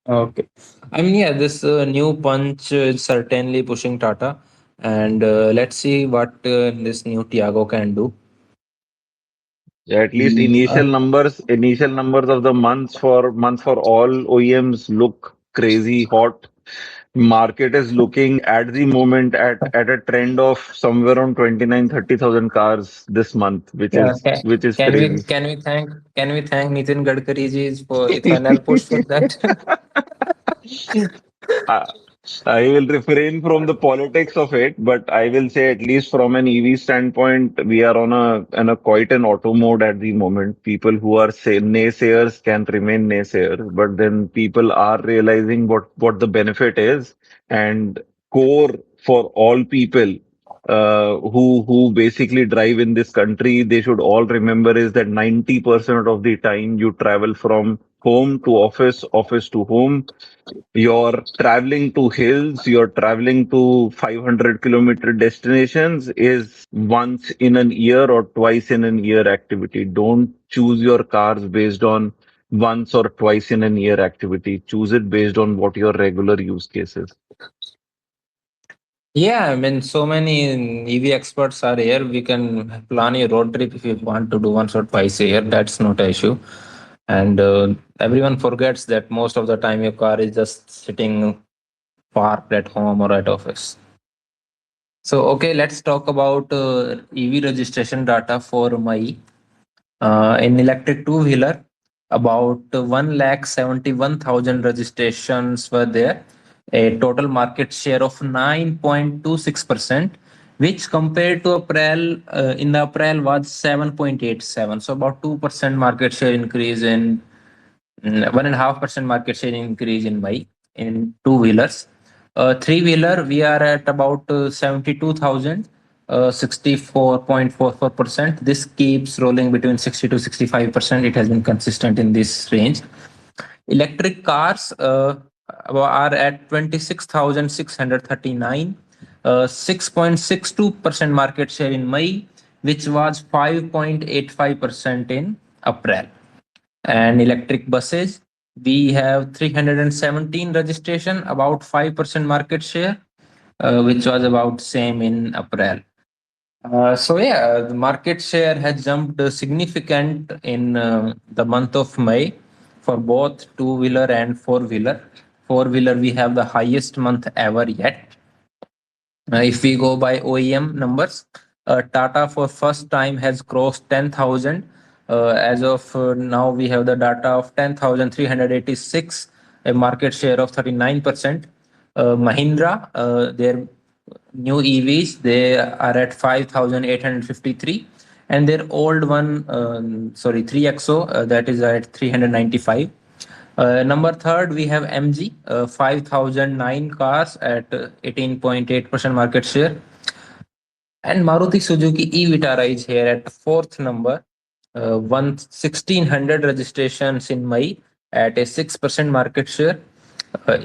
Speaker 1: Okay. I mean, yeah, this new punch is certainly pushing Tata, and let's see what this new Tiago can do.
Speaker 6: Yeah, at least
Speaker 1: Mm,
Speaker 6: initial numbers of the months for all OEMs look crazy hot. Market is looking at the moment at a trend of somewhere around 29-30,000 cars this month, which
Speaker 1: yeah,
Speaker 6: is which is
Speaker 1: can we
Speaker 6: crazy.
Speaker 1: can we thank Nitin Gadkari ji for ethanol push for that?
Speaker 6: I I will refrain from the politics of it, but I will say at least from an EV standpoint, we are on a quite an auto mode at the moment. People who are say naysayers can remain naysayers, but then people are realizing what the benefit is, and core for all people. who basically drive in this country, they should all remember is that 90% of the time you travel from home to office, office to home. You're traveling to hills, you're traveling to 500-kilometer destinations is once in an year or twice in an year activity. Don't choose your cars based on once or twice in an year activity. Choose it based on what your regular use case is.
Speaker 1: Yeah, I mean, so many EV experts are here. We can plan a road trip if you want to do once or twice a year. That's not an issue. And everyone forgets that most of the time your car is just sitting parked at home or at office. So, okay, let's talk about EV registration data for Mai. In electric two-wheeler, about 1,71,000 registrations were there, a total market share of 9.26%, which compared to April in the April was 7.87. So about 2% market share increase in 1.5% market share increase in bike in two wheelers. Three wheeler we are at about 72,000. 64.44%. This keeps rolling between 60 to 65%. It has been consistent in this range. Electric cars are at 26,639, 6.62% market share in May, which was 5.85% in April. And electric buses, we have 317 registration, about 5% market share, which was about same in April. So yeah, the market share has jumped significant in the month of May for both two-wheeler and four-wheeler. Four-wheeler, we have the highest month ever yet. If we go by OEM numbers, Tata for first time has crossed 10,000. As of now, we have the data of 10,386, a market share of 39%. Mahindra, their new EVs, they are at 5,853. And their old one, sorry, 3XO, that is at 395. Number third, we have MG, 5,009 cars at 18.8% market share. And Maruti Suzuki e-Vitara is here at fourth number, 1,600 registrations in May at a 6% market share.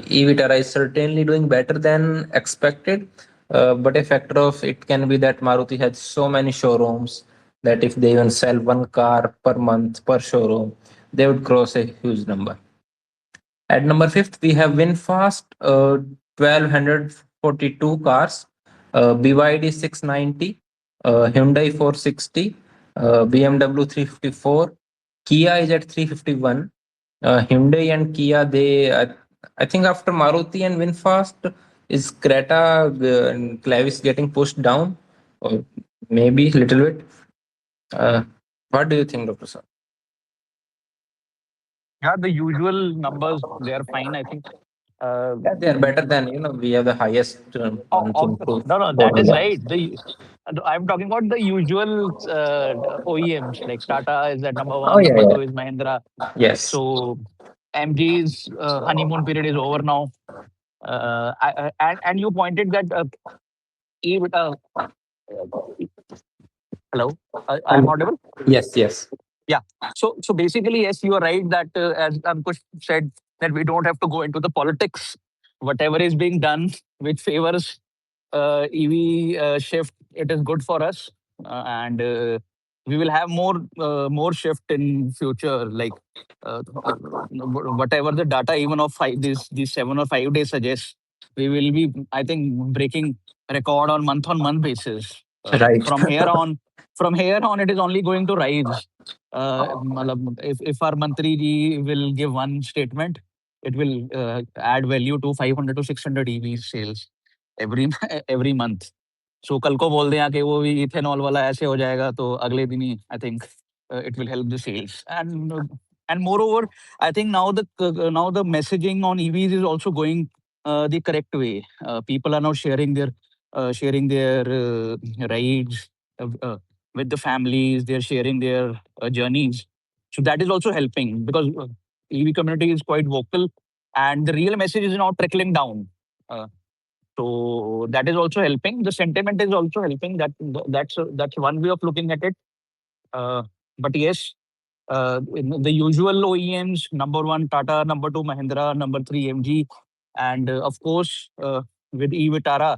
Speaker 1: e-Vitara is certainly doing better than expected, but a factor of it can be that Maruti has so many showrooms that if they even sell one car per month per showroom, they would cross a huge number. At number fifth, we have VinFast, 1,242 cars, BYD 690, Hyundai 460, BMW 354, Kia is at 351. Hyundai and Kia, I think after Maruti and VinFast, is Creta and Clavis getting pushed down? Or maybe a little bit. Uh, what do you think, Dr. Sir?
Speaker 4: Yeah, the usual numbers, they are fine, I think.
Speaker 1: Yeah, they are better than, we have the highest month in two.
Speaker 4: No, no, that is right. I'm talking about the usual OEMs, like Tata is at number
Speaker 1: Oh,
Speaker 4: one,
Speaker 1: yeah,
Speaker 4: number
Speaker 1: yeah.
Speaker 4: two is Mahindra.
Speaker 1: Yes.
Speaker 4: So MG's honeymoon period is over now. And you pointed that uh, hello, I'm
Speaker 1: And
Speaker 4: audible.
Speaker 1: yes, yes.
Speaker 4: Yeah. So basically, yes, you are right that as Ankush said that we don't have to go into the politics. Whatever is being done which favors EV shift, it is good for us, and we will have more shift in future. Like whatever the data, even of these 7 or 5 days suggests, we will be, I think, breaking record on month basis.
Speaker 1: Right.
Speaker 4: From here on, it is only going to rise. If our Mantri ji will give one statement, it will add value to 500 to 600 EV sales every every month. So कल को बोल दें कि वो भी ethanol वाला ऐसे हो जाएगा तो अगले दिन ही I think it will help the sales. And moreover, I think now the messaging on EVs is also going the correct way. People are now sharing their rides with the families. They're sharing their journeys. So that is also helping because EV community is quite vocal, and the real message is now trickling down. Uh, So that is also helping. The sentiment is also helping. That's one way of looking at it. Uh, but yes, in the usual OEMs, number one Tata, number two Mahindra, number three MG, and of course with e Vitara,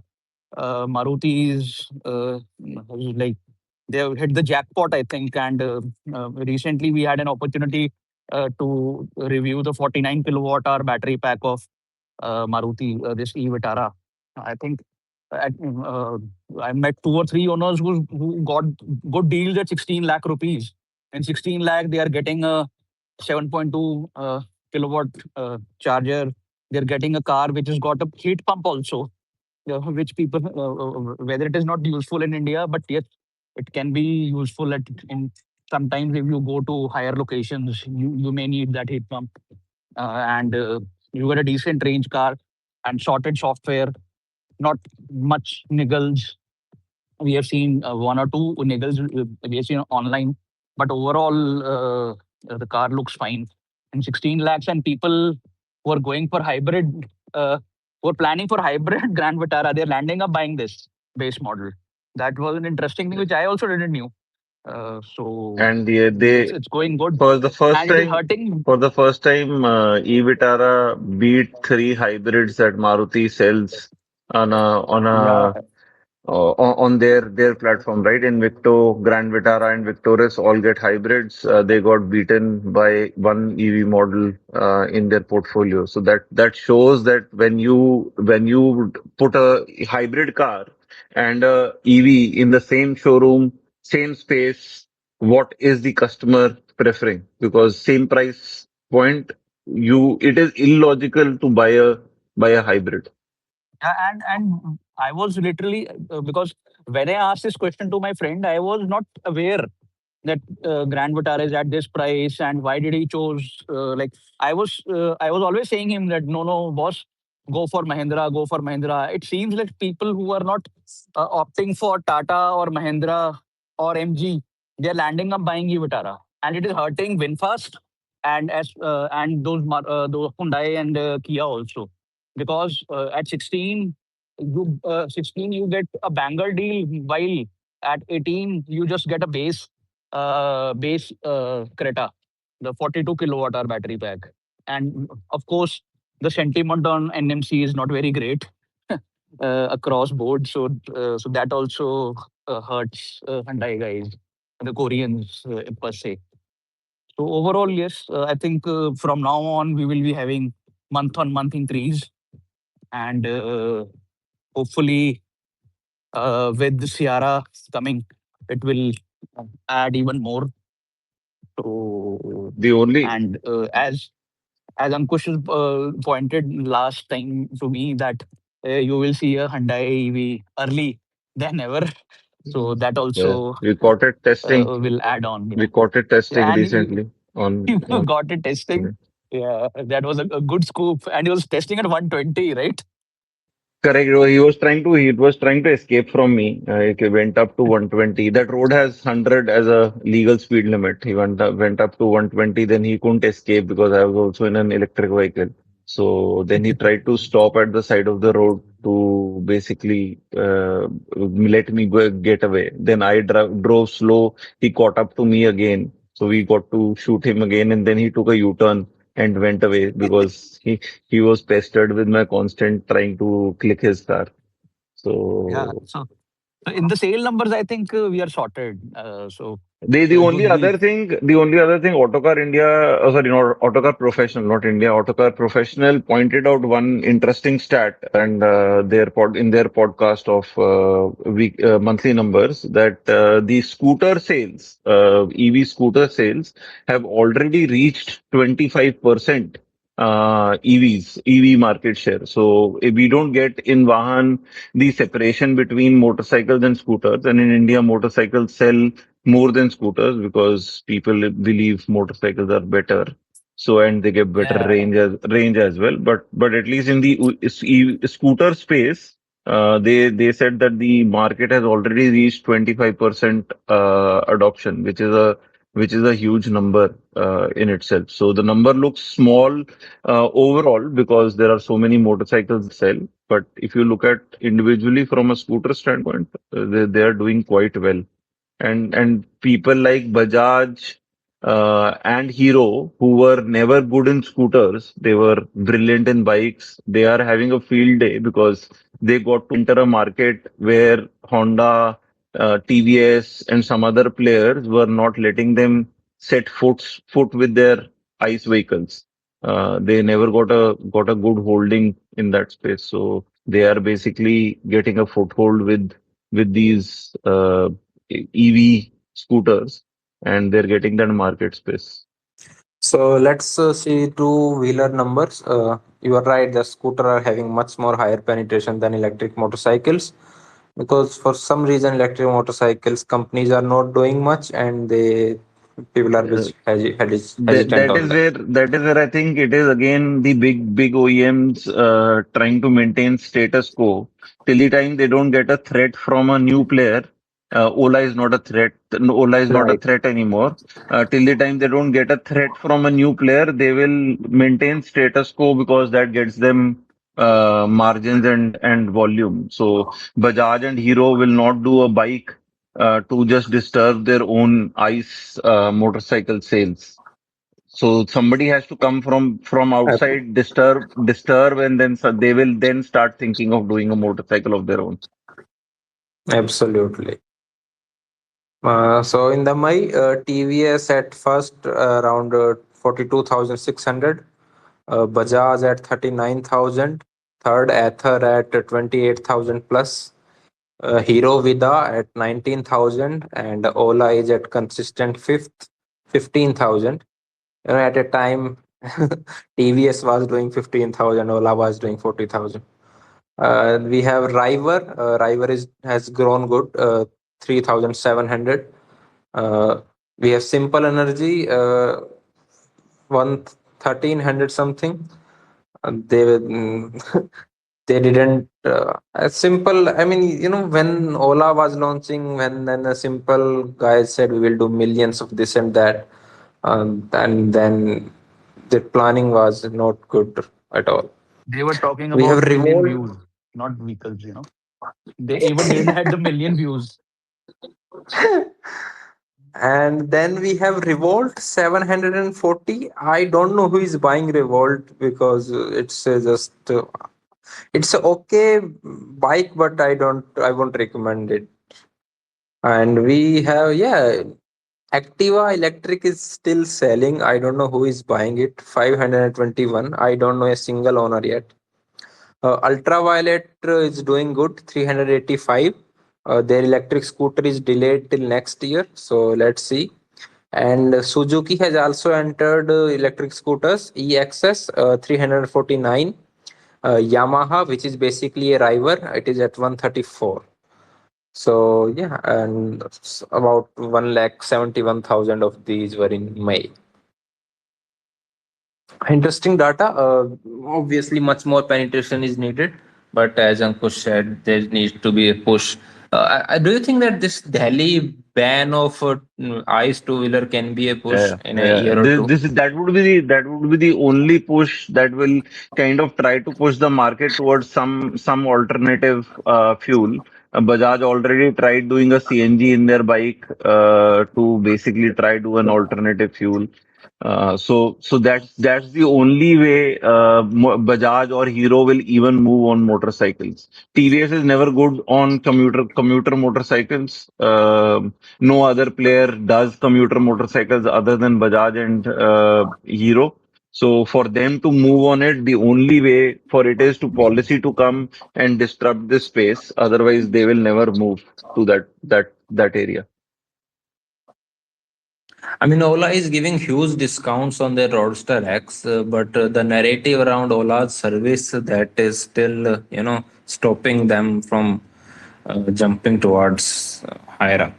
Speaker 4: Maruti is like they have hit the jackpot, I think. And recently we had an opportunity to review the 49 kilowatt hour battery pack of Maruti, this e Vitara. I think I met two or three owners who got good deals at 16 lakh rupees. In 16 lakh, they are getting a 7.2 kilowatt charger. They're getting a car which has got a heat pump also, which people, whether it is not useful in India, but yes, it can be useful in sometimes if you go to higher locations, you may need that heat pump. And you get a decent range car and sorted software, not much niggles. We have seen one or two niggles we have seen online, but overall, the car looks fine. And 16 lakhs, and people who are going for hybrid, who are planning for hybrid Grand Vitara, they're landing up buying this base model. That was an interesting thing which I also didn't knew. So
Speaker 6: And
Speaker 4: it's going good,
Speaker 6: for the first
Speaker 4: and it is
Speaker 6: time,
Speaker 4: hurting.
Speaker 6: e-Vitara beat three hybrids that Maruti sells
Speaker 4: Yeah,
Speaker 6: on their platform, right? Invicto, Grand Vitara, and Victoris all get hybrids. They got beaten by one EV model in their portfolio. So that shows that when you put a hybrid car and a EV in the same showroom, same space, what is the customer preferring? Because same price point, it is illogical to buy a hybrid.
Speaker 4: yeah, and I was literally because when I asked this question to my friend, I was not aware that Grand Vitara is at this price, and why did he chose like I was always saying him that no boss, go for Mahindra. It seems like people who are not opting for Tata or Mahindra or MG, they're landing up buying Vitara, and it is hurting Winfast and those Hyundai and Kia also, because at 16 you get a banger deal, while at 18 you just get a base Creta, the 42 kilowatt hour battery pack. And of course, the sentiment on NMC is not very great across board. So that also hurts Hyundai guys, the Koreans per se. So overall, yes, I think from now on we will be having month on month increase, and hopefully with the Ciara coming, it will add even more. So
Speaker 6: The only
Speaker 4: and as Ankush has pointed last time to me that you will see a Hyundai EV early than ever. So that
Speaker 6: Yeah,
Speaker 4: also
Speaker 6: we caught it testing.
Speaker 4: will add on.
Speaker 6: We caught it testing
Speaker 4: Yeah, and
Speaker 6: recently on,
Speaker 4: you
Speaker 6: on
Speaker 4: got it testing. Yeah, that was a good scoop. And he was testing at 120, right?
Speaker 6: correct. He was trying to escape from me. He went up to 120. That road has 100 as a legal speed limit. He went up to 120. Then he couldn't escape because I was also in an electric vehicle. So then he tried to stop at the side of the road to basically let me get away. Then I drove slow. He caught up to me again. So we got to shoot him again, and then he took a U-turn and went away because he was pestered with my constant trying to click his car.
Speaker 4: Yeah.
Speaker 6: So
Speaker 4: So in the sale numbers, I think we are sorted.
Speaker 6: the
Speaker 4: So
Speaker 6: the
Speaker 4: it
Speaker 6: only
Speaker 4: would be
Speaker 6: other thing, Autocar India, sorry, not Autocar Professional, not India, Autocar Professional pointed out one interesting stat and in their podcast of monthly numbers that the scooter sales, EV scooter sales, have already reached 25%. EV market share. So if we don't get in Vahan the separation between motorcycles and scooters, and in India, motorcycles sell more than scooters because people believe motorcycles are better. So and they get better
Speaker 4: yeah,
Speaker 6: range as well. But at least in the scooter space, they said that the market has already reached 25% adoption, which is a which is a huge number in itself. So the number looks small overall because there are so many motorcycles that sell. But if you look at individually from a scooter standpoint, they are doing quite well. And people like Bajaj and Hero, who were never good in scooters, they were brilliant in bikes. They are having a field day because they got to enter a market where Honda, TVS, and some other players were not letting them set foot with their ICE vehicles. They never got a good holding in that space. So they are basically getting a foothold with these EV scooters, and they're getting that market space.
Speaker 1: So let's see two-wheeler numbers. You are right, the scooter are having much more higher penetration than electric motorcycles because for some reason electric motorcycles companies are not doing much and they people are
Speaker 6: Uh,
Speaker 1: hesitant
Speaker 6: that
Speaker 1: on
Speaker 6: is
Speaker 1: that.
Speaker 6: where I think it is again the big OEMs trying to maintain status quo till the time they don't get a threat from a new player. Ola is not a threat. No, Ola is not a
Speaker 1: Right.
Speaker 6: threat anymore. Till the time they don't get a threat from a new player, they will maintain status quo because that gets them margins and volume. So Bajaj and Hero will not do a bike to just disturb their own ICE motorcycle sales. So somebody has to come from
Speaker 1: Ab-
Speaker 6: outside, disturb, and then they will then start thinking of doing a motorcycle of their own.
Speaker 1: Absolutely. So in the my TVS at first around 42,600, Bajaj at 39,000, third Ather at 28,000 plus, Hero Vida at 19,000, and Ola is at consistent fifth, 15,000. You know, at a time, TVS was doing 15,000, Ola was doing 40,000. We have River. River is has grown good, 3,700. We have Simple Energy, one 1,300 something. They they didn't a simple. I mean, you know, when Ola was launching, when then a simple guy said we will do millions of this and that, and then the planning was not good at all.
Speaker 4: They were talking
Speaker 1: We have
Speaker 4: about million
Speaker 1: Revolt.
Speaker 4: views, not vehicles, you know. They even didn't had the million views.
Speaker 1: And then we have Revolt 740. I don't know who is buying Revolt because it's just it's a okay bike, but I won't recommend it. And we have, yeah, Activa electric is still selling. I don't know who is buying it. 521. I don't know a single owner yet. Ultraviolet is doing good. 385. Their electric scooter is delayed till next year. So let's see. And Suzuki has also entered electric scooters. EXS 349. Yamaha, which is basically a rival, it is at 134. So yeah, and about 1,71,000 of these were in May. Interesting data. Obviously, much more penetration is needed, but as Ankush said, there needs to be a push. Do you think that this Delhi ban of ICE two-wheeler can be a push
Speaker 6: Yeah,
Speaker 1: in a
Speaker 6: yeah.
Speaker 1: year or two?
Speaker 6: That would be the only push that will kind of try to push the market towards some alternative fuel. Bajaj already tried doing a CNG in their bike to basically try do an alternative fuel. So that's the only way Bajaj or Hero will even move on motorcycles. TVS is never good on commuter motorcycles. No other player does commuter motorcycles other than Bajaj and Hero. So for them to move on it, the only way for it is to policy to come and disrupt this space. Otherwise, they will never move to that area.
Speaker 1: I mean, Ola is giving huge discounts on their Roadster X, but the narrative around Ola's service that is still, stopping them from jumping towards higher up.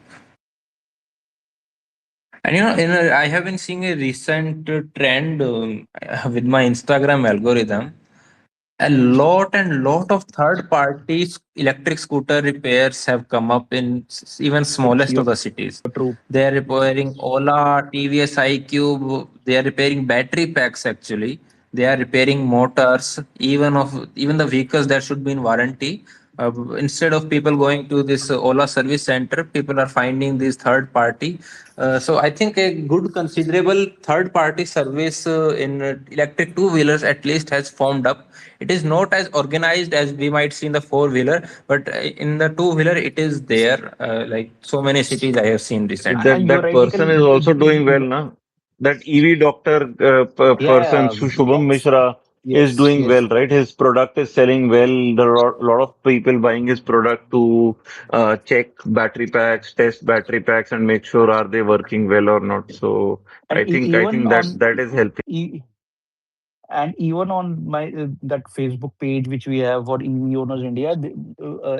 Speaker 1: And I have been seeing a recent trend with my Instagram algorithm. a lot and lot of third parties electric scooter repairs have come up in even
Speaker 4: Yes,
Speaker 1: smallest of
Speaker 4: you're
Speaker 1: the cities.
Speaker 4: true.
Speaker 1: They are repairing Ola, TVS iQube. They are repairing battery packs. Actually, they are repairing motors. Even the vehicles that should be in warranty. Instead of people going to this Ola service center, people are finding these third party. So I think a good considerable third party service in electric two wheelers at least has formed up. It is not as organized as we might see in the four wheeler, but in the two wheeler it is there. Like so many cities I have seen recently.
Speaker 6: That
Speaker 4: You're
Speaker 6: that
Speaker 4: right,
Speaker 6: person
Speaker 4: Nikhil.
Speaker 6: is also doing well now. That EV doctor person,
Speaker 4: Yeah,
Speaker 6: Shubham Mishra, is
Speaker 4: yes,
Speaker 6: doing
Speaker 4: yes.
Speaker 6: well, right? His product is selling well. There are a lot of people buying his product to check battery packs, test battery packs, and make sure are they working well or not. So
Speaker 4: And
Speaker 6: I
Speaker 4: even
Speaker 6: think
Speaker 4: on
Speaker 6: that is helping.
Speaker 4: e- and even on my that Facebook page which we have for EV owners India,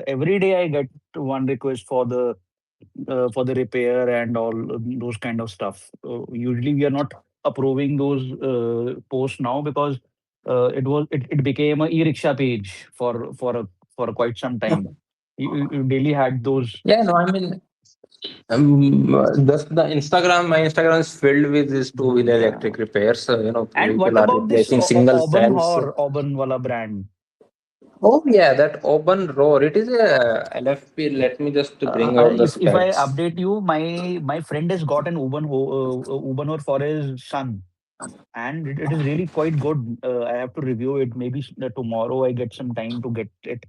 Speaker 4: every day I get one request for the repair and all those kind of stuff. Usually we are not approving those posts now because it became a e-rickshaw page for quite some time. You daily had those.
Speaker 1: Yeah, no, I mean, just the Instagram, my Instagram is filled with these two wheeler
Speaker 4: Yeah.
Speaker 1: electric repairs.
Speaker 4: And what
Speaker 1: People are
Speaker 4: about this
Speaker 1: replacing single
Speaker 4: Auburn
Speaker 1: cells.
Speaker 4: Hor Auburn wala brand?
Speaker 1: Oh yeah, that Auburn Roar. It is a LFP. Let me just bring out the
Speaker 4: If I
Speaker 1: specs.
Speaker 4: update you, my friend has got an Uber Hor for his son, and it is really quite good. I have to review it. Maybe tomorrow I get some time to get it.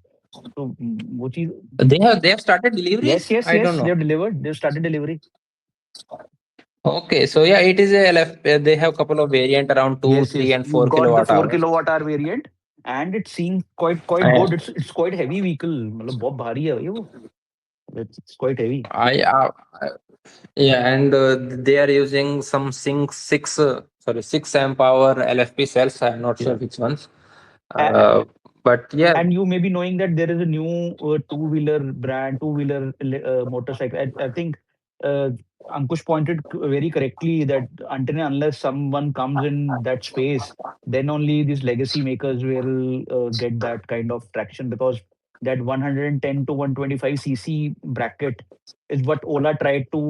Speaker 4: So, which is
Speaker 1: They have started deliveries.
Speaker 4: yes, yes,
Speaker 1: I don't
Speaker 4: yes.
Speaker 1: know.
Speaker 4: They've delivered. They've started delivery.
Speaker 1: Okay, so yeah, it is a LFP. They have couple of variant around two,
Speaker 4: Yes,
Speaker 1: three,
Speaker 4: yes.
Speaker 1: and
Speaker 4: You
Speaker 1: four
Speaker 4: got the
Speaker 1: kilowatt
Speaker 4: four
Speaker 1: hours.
Speaker 4: kilowatt hour variant, and it seems quite
Speaker 1: And
Speaker 4: good. It's quite heavy vehicle. मतलब बहुत भारी है ये वो. It's quite heavy.
Speaker 1: yeah, and they are using some six amp hour LFP cells. I'm not sure
Speaker 4: Yeah.
Speaker 1: which ones. Uh, but yeah,
Speaker 4: And you may be knowing that there is a new two-wheeler brand, two-wheeler motorcycle. I think uh, Ankush pointed very correctly that until and unless someone comes in that space, then only these legacy makers will get that kind of traction because that 110 to 125 cc bracket is what Ola tried to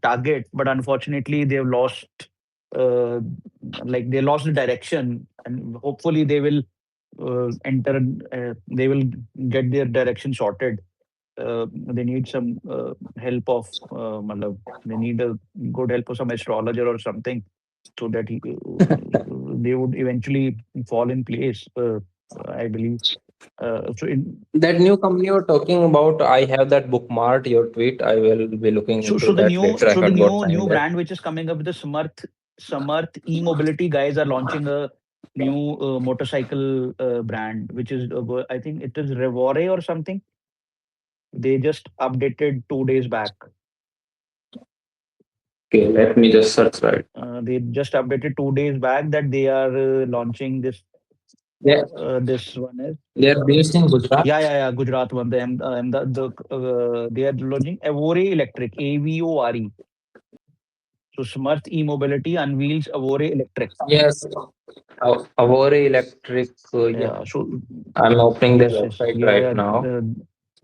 Speaker 4: target, but unfortunately they've lost. Uh, like they lost the direction, and hopefully they will enter they will get their direction sorted. They need some help of they need a good help of some astrologer or something so that they would eventually fall in place, I believe. So in
Speaker 1: that new company you're talking about, I have that bookmarked your tweet. I will be looking
Speaker 4: so
Speaker 1: into that later. I
Speaker 4: so the
Speaker 1: haven't got time
Speaker 4: new
Speaker 1: yet.
Speaker 4: brand which is coming up with the Samarth e-mobility guys are launching a new motorcycle brand which is I think it is Revore or something. They just updated 2 days back.
Speaker 1: Okay, let me just search right.
Speaker 4: They just updated 2 days back that they are launching this.
Speaker 1: Yeah,
Speaker 4: This one is
Speaker 1: they are based in Gujarat.
Speaker 4: yeah, Gujarat one. They are launching Avore Electric, AVORE. So Smart E-Mobility unveils Avore Electric.
Speaker 1: Yes, Avore Electric. Yeah,
Speaker 4: Yeah. So
Speaker 1: I'm opening their
Speaker 4: yes, yes,
Speaker 1: website
Speaker 4: yeah,
Speaker 1: right
Speaker 4: yeah.
Speaker 1: now.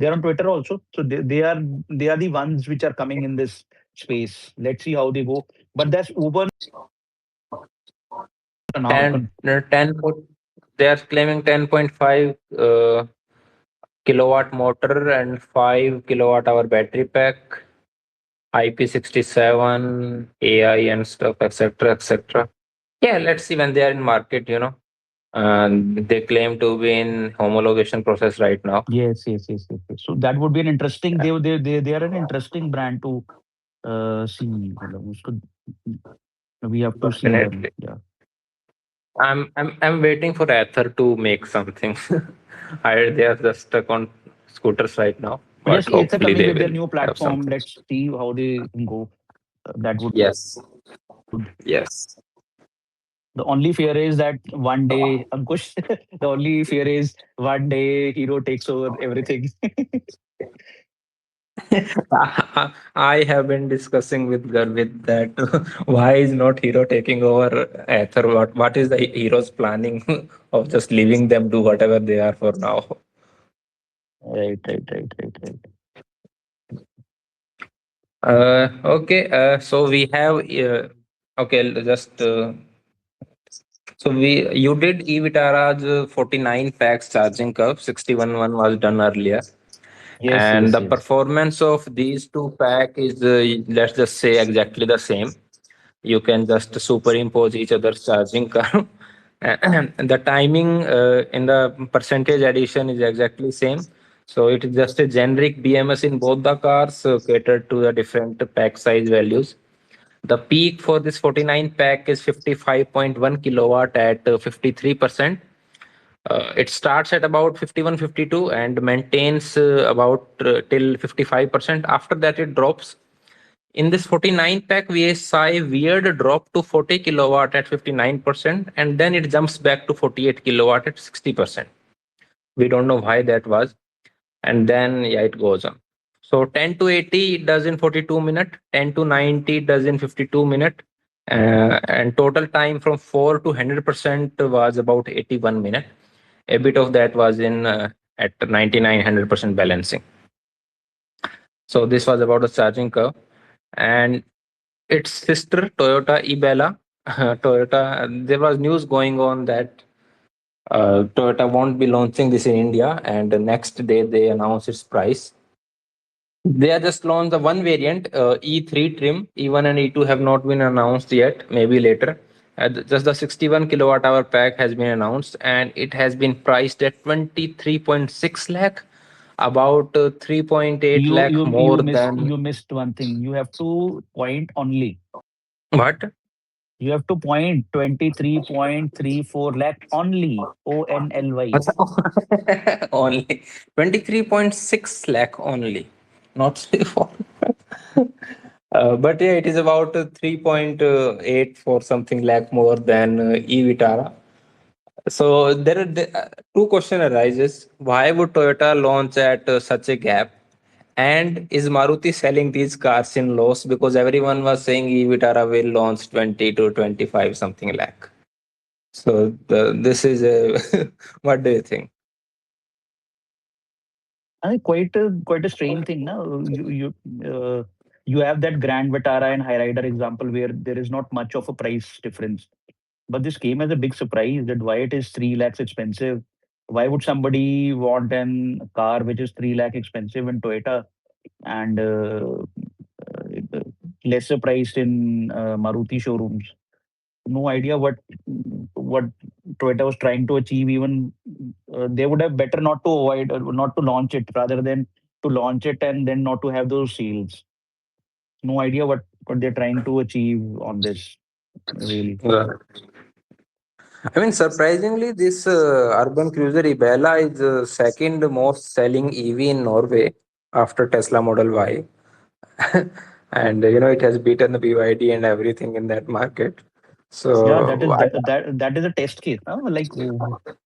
Speaker 4: They are on Twitter also. So they are the ones which are coming in this space. Let's see how they go. But that's Uber now.
Speaker 1: 10, they are claiming 10.5 kilowatt motor and 5 kilowatt hour battery pack, IP67, AI and stuff, etc., etc. Yeah, let's see when they are in market. And they claim to be in homologation process right now.
Speaker 4: Yes, yes, yes, yes, yes. So that would be an interesting. They are an interesting brand to see. मतलब उसको- We have to see them.
Speaker 1: Definitely.
Speaker 4: Yeah.
Speaker 1: I'm waiting for Ather to make something. They are just stuck on scooters right now,
Speaker 4: But
Speaker 1: but
Speaker 4: yes, it's a
Speaker 1: hopefully
Speaker 4: coming
Speaker 1: they
Speaker 4: with their
Speaker 1: will
Speaker 4: new
Speaker 1: have
Speaker 4: platform.
Speaker 1: something.
Speaker 4: Let's see how they go. That would.
Speaker 1: Yes, yes.
Speaker 4: The only fear is that one day, Ankush, the only fear is one day Hero takes over everything.
Speaker 1: I have been discussing with Garvit that why is not Hero taking over Aether? What is the Hero's planning of just leaving them do whatever they are for now?
Speaker 4: Right, right, right, right, right.
Speaker 1: Okay, so we have okay, just so we you did eVitara's 49 packs charging curve, 61 one was done earlier,
Speaker 4: Yes,
Speaker 1: and
Speaker 4: yes,
Speaker 1: the
Speaker 4: yes.
Speaker 1: performance of these two pack is let's just say exactly the same. You can just superimpose each other's charging curve. And the timing in the percentage addition is exactly same. So it is just a generic BMS in both the cars catered to the different pack size values. The peak for this 49 pack is 55.1 kilowatt at 53%. It starts at about 51, 52 and maintains about till 55%. After that, it drops. In this 49 pack, we saw a weird drop to 40 kilowatt at 59%, and then it jumps back to 48 kilowatt at 60%. We don't know why that was. And then, yeah, it goes on. So 10 to 80, it does in 42 minutes, 10 to 90, it does in 52 minutes. And total time from 4 to 100% was about 81 minutes. A bit of that was in at 99, 100% balancing. So this was about the charging curve. And its sister Toyota Ibella. Toyota, there was news going on that Toyota won't be launching this in India, and the next day they announced its price. They are just launched the one variant, E3 trim. E1 and E2 have not been announced yet, maybe later. Just the 61 kilowatt hour pack has been announced, and it has been priced at 23.6 lakh, about 3.8
Speaker 4: You
Speaker 1: lakh
Speaker 4: you
Speaker 1: more
Speaker 4: you
Speaker 1: than
Speaker 4: missed one thing. You have to point only.
Speaker 1: what?
Speaker 4: You have to point 23.34 lakh only. ONLY.
Speaker 1: Only 23.6 lakh only, not 3 4. But yeah, it is about 3.8 for something lakh more than e-Vitara. So there are two question arises: why would Toyota launch at such a gap? And is Maruti selling these cars in loss? Because everyone was saying e-Vitara will launch 20 to 25 something lakh. So this is a what do you think?
Speaker 4: I think quite a strange thing. No, uh, you have that Grand Vitara and Hyrider example where there is not much of a price difference. But this came as a big surprise that why it is 3 lakhs expensive. Why would somebody want an car which is 3 lakh expensive in Toyota and uh, lesser priced in Maruti showrooms? No idea what Toyota was trying to achieve. Even they would have better not to avoid not to launch it rather than to launch it and then not to have those sales. No idea what they're trying to achieve on this really.
Speaker 1: I mean, surprisingly, this urban cruiser Ibella is second most selling EV in Norway after Tesla Model Y. And it has beaten the BYD and everything in that market.
Speaker 4: Yeah, that
Speaker 1: So
Speaker 4: is that is a test case. Huh? Like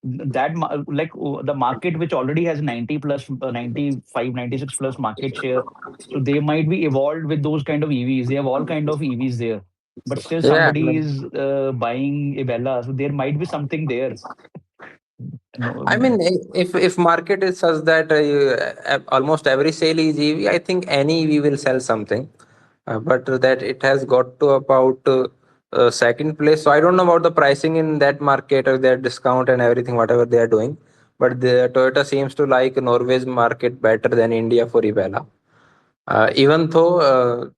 Speaker 4: the market which already has 90 plus 95 96 plus market share, so they might be evolved with those kind of EVs. They have all kind of EVs there, but still
Speaker 1: yeah,
Speaker 4: somebody is buying Ibella, so there might be something there. No,
Speaker 1: I mean, if market is such that almost every sale is EV, I think any EV will sell something. But that it has got to about second place. So I don't know about the pricing in that market or their discount and everything, whatever they are doing. But the Toyota seems to like Norway's market better than India for Ibella. Even though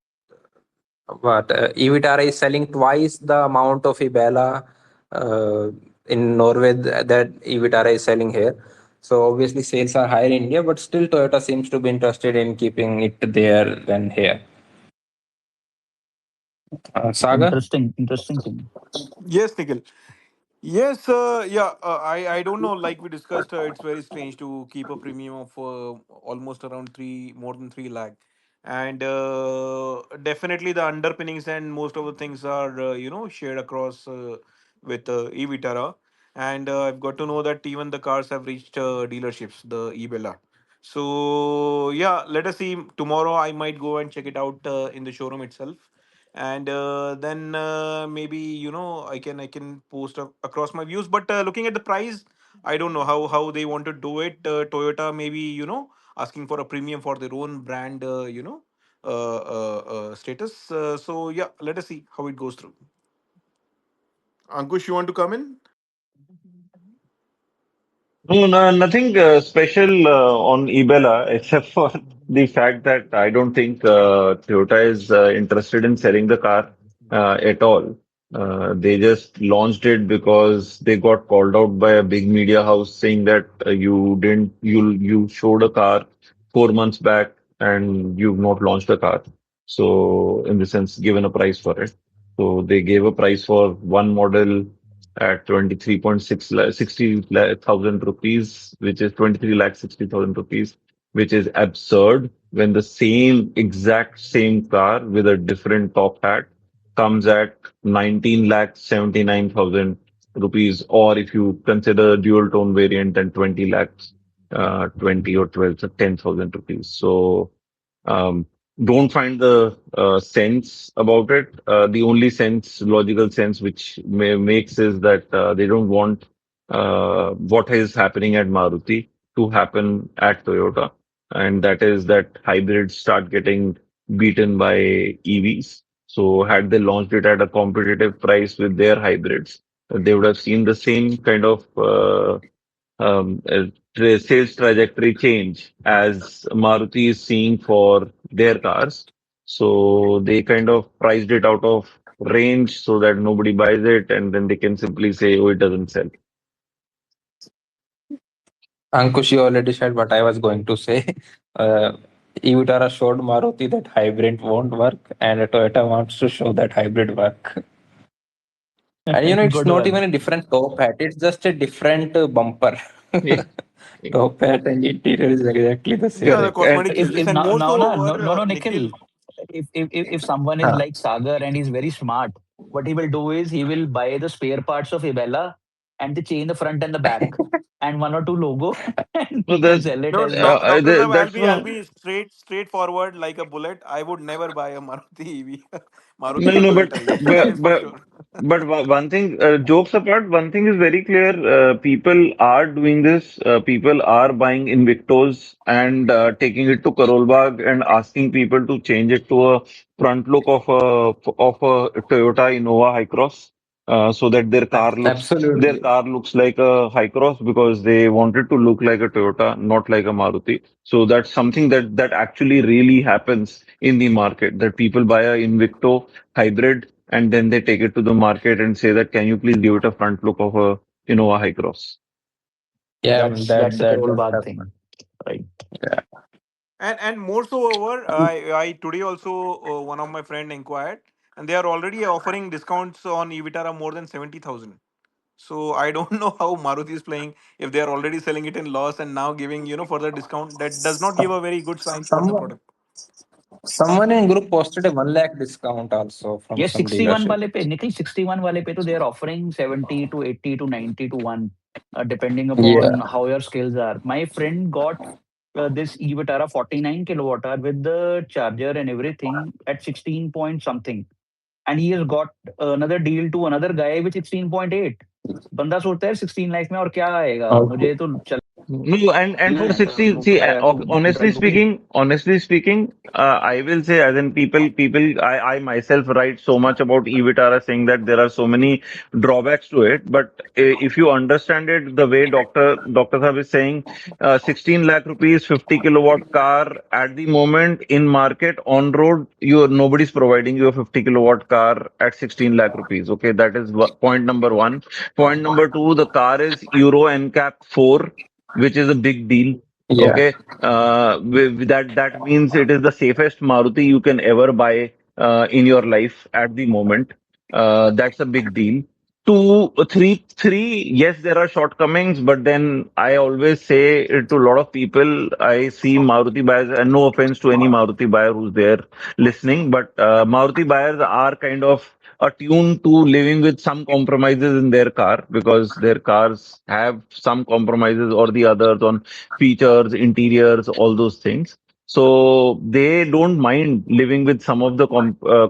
Speaker 1: what Evitara is selling twice the amount of Ibella uh, in Norway that Evitara is selling here. So obviously sales are higher in India, but still Toyota seems to be interested in keeping it there than here. Saga?
Speaker 4: interesting thing.
Speaker 2: Yes, Nikhil. Yes, yeah, I don't know. Like we discussed, it's very strange to keep a premium of almost around more than 3 lakh, and definitely the underpinnings and most of the things are shared across with eVitara, and I've got to know that even the cars have reached dealerships, the eBella. So yeah, let us see. Tomorrow I might go and check it out in the showroom itself, and then maybe I can post across my views. But looking at the price, I don't know how they want to do it. Toyota maybe asking for a premium for their own brand, status. So yeah, let us see how it goes through. Ankush, you want to come in?
Speaker 6: No, no, nothing special on Ibella except for the fact that I don't think Toyota is interested in selling the car at all. They just launched it because they got called out by a big media house saying that you showed a car 4 months back and you've not launched a car. So in the sense, given a price for it. So they gave a price for one model at 23.6 60,000 rupees, which is 23 lakh 60,000 rupees, which is absurd when the same exact same car with a different top hat comes at 19 lakh 79,000 rupees, or if you consider dual tone variant, then 20 lakhs 20 or 12, so 10,000 rupees. So um, don't find the sense about it. The only sense, logical sense, which makes is that they don't want what is happening at Maruti to happen at Toyota, and that is that hybrids start getting beaten by EVs. So had they launched it at a competitive price with their hybrids, they would have seen the same kind of sales trajectory change as Maruti is seeing for their cars. So they kind of priced it out of range so that nobody buys it, and then they can simply say, "Oh, it doesn't sell."
Speaker 1: Ankush, you already said what I was going to say. Uh, Evitara showed Maruti that hybrid won't work, and Toyota wants to show that hybrid work. And it's
Speaker 4: Good
Speaker 1: not
Speaker 4: one.
Speaker 1: even a different top hat; it's just a different bumper.
Speaker 6: Yeah,
Speaker 1: Top hat and interior is exactly the
Speaker 2: Yeah,
Speaker 1: same.
Speaker 2: the
Speaker 6: correct. And
Speaker 2: cosmetic changes,
Speaker 4: If
Speaker 2: and
Speaker 4: now
Speaker 2: more so
Speaker 4: now na
Speaker 2: over
Speaker 4: no no no
Speaker 2: Nikhil.
Speaker 4: Nikhil, if someone is
Speaker 1: Huh.
Speaker 4: like Sagar and he's very smart, what he will do is he will buy the spare parts of Ibella and they change the front and the back and one or two logo and
Speaker 6: so
Speaker 4: he can
Speaker 6: there's
Speaker 4: sell it
Speaker 2: No,
Speaker 4: as a
Speaker 2: Doctor Sahib, I'll
Speaker 6: that's
Speaker 2: be I'll
Speaker 6: no.
Speaker 2: be straightforward like a bullet. I would never buy a Maruti EV, Maruti
Speaker 6: No,
Speaker 2: or
Speaker 6: no,
Speaker 2: Toyota EV. That is for sure.
Speaker 6: one thing, jokes apart, one thing is very clear. People are doing this. People are buying Invictos and taking it to Karol Bagh and asking people to change it to a front look of a Toyota Innova High Cross, so that their
Speaker 1: Absolutely.
Speaker 6: car looks like a High Cross because they wanted to look like a Toyota, not like a Maruti. So that's something that actually really happens in the market. That people buy a Invicto hybrid and then they take it to the market and say that can you please give it a front look of a High Cross.
Speaker 1: Yeah,
Speaker 4: that's a
Speaker 1: that
Speaker 4: Karol
Speaker 1: does
Speaker 4: Bagh thing,
Speaker 1: happen.
Speaker 4: right?
Speaker 1: Yeah.
Speaker 2: And more so over, I today also one of my friend inquired, and they are already offering discounts on Evitara more than 70,000. So I don't know how Maruti is playing if they are already selling it in loss and now giving further discount. That does not give a very good sign for the
Speaker 1: Someone
Speaker 2: product.
Speaker 1: someone in group posted a 1 lakh discount also from
Speaker 4: Yes,
Speaker 1: some
Speaker 4: 61
Speaker 1: dealership.
Speaker 4: wale pe, Nikhil, 61 wale pe, to they are offering 70 to 80 to 90 to 1, depending
Speaker 1: Yeah.
Speaker 4: upon how your skills are. My friend got this e-Vitara 49 kilowatt hour with the charger and everything at 16 point something. And he has got another deal to another guy with 16.8. बंदा सोचता है 16 लाख में और क्या आएगा
Speaker 1: Okay.
Speaker 4: मुझे तो
Speaker 6: No, and for
Speaker 4: चलना
Speaker 6: 60,
Speaker 4: है
Speaker 6: see,
Speaker 4: drive
Speaker 6: honestly speaking, I will say, as in I myself write so much about e-Vitara saying that there are so many drawbacks to it. But if you understand it the way Dr. Saab is saying, 16 lakh rupees, 50 kilowatt car at the moment in market on road, nobody's providing you a 50 kilowatt car at 16 lakh rupees. Okay, that is point number one. Point number two, the car is Euro NCAP 4, which is a big deal.
Speaker 1: Yeah.
Speaker 6: Okay, that means it is the safest Maruti you can ever buy in your life at the moment. That's a big deal. Three. Yes, there are shortcomings, but then I always say to a lot of people, I see Maruti buyers, and no offense to any Maruti buyer who's there listening, but Maruti buyers are kind of attuned to living with some compromises in their car because their cars have some compromises or the others on features, interiors, all those things. So they don't mind living with some of the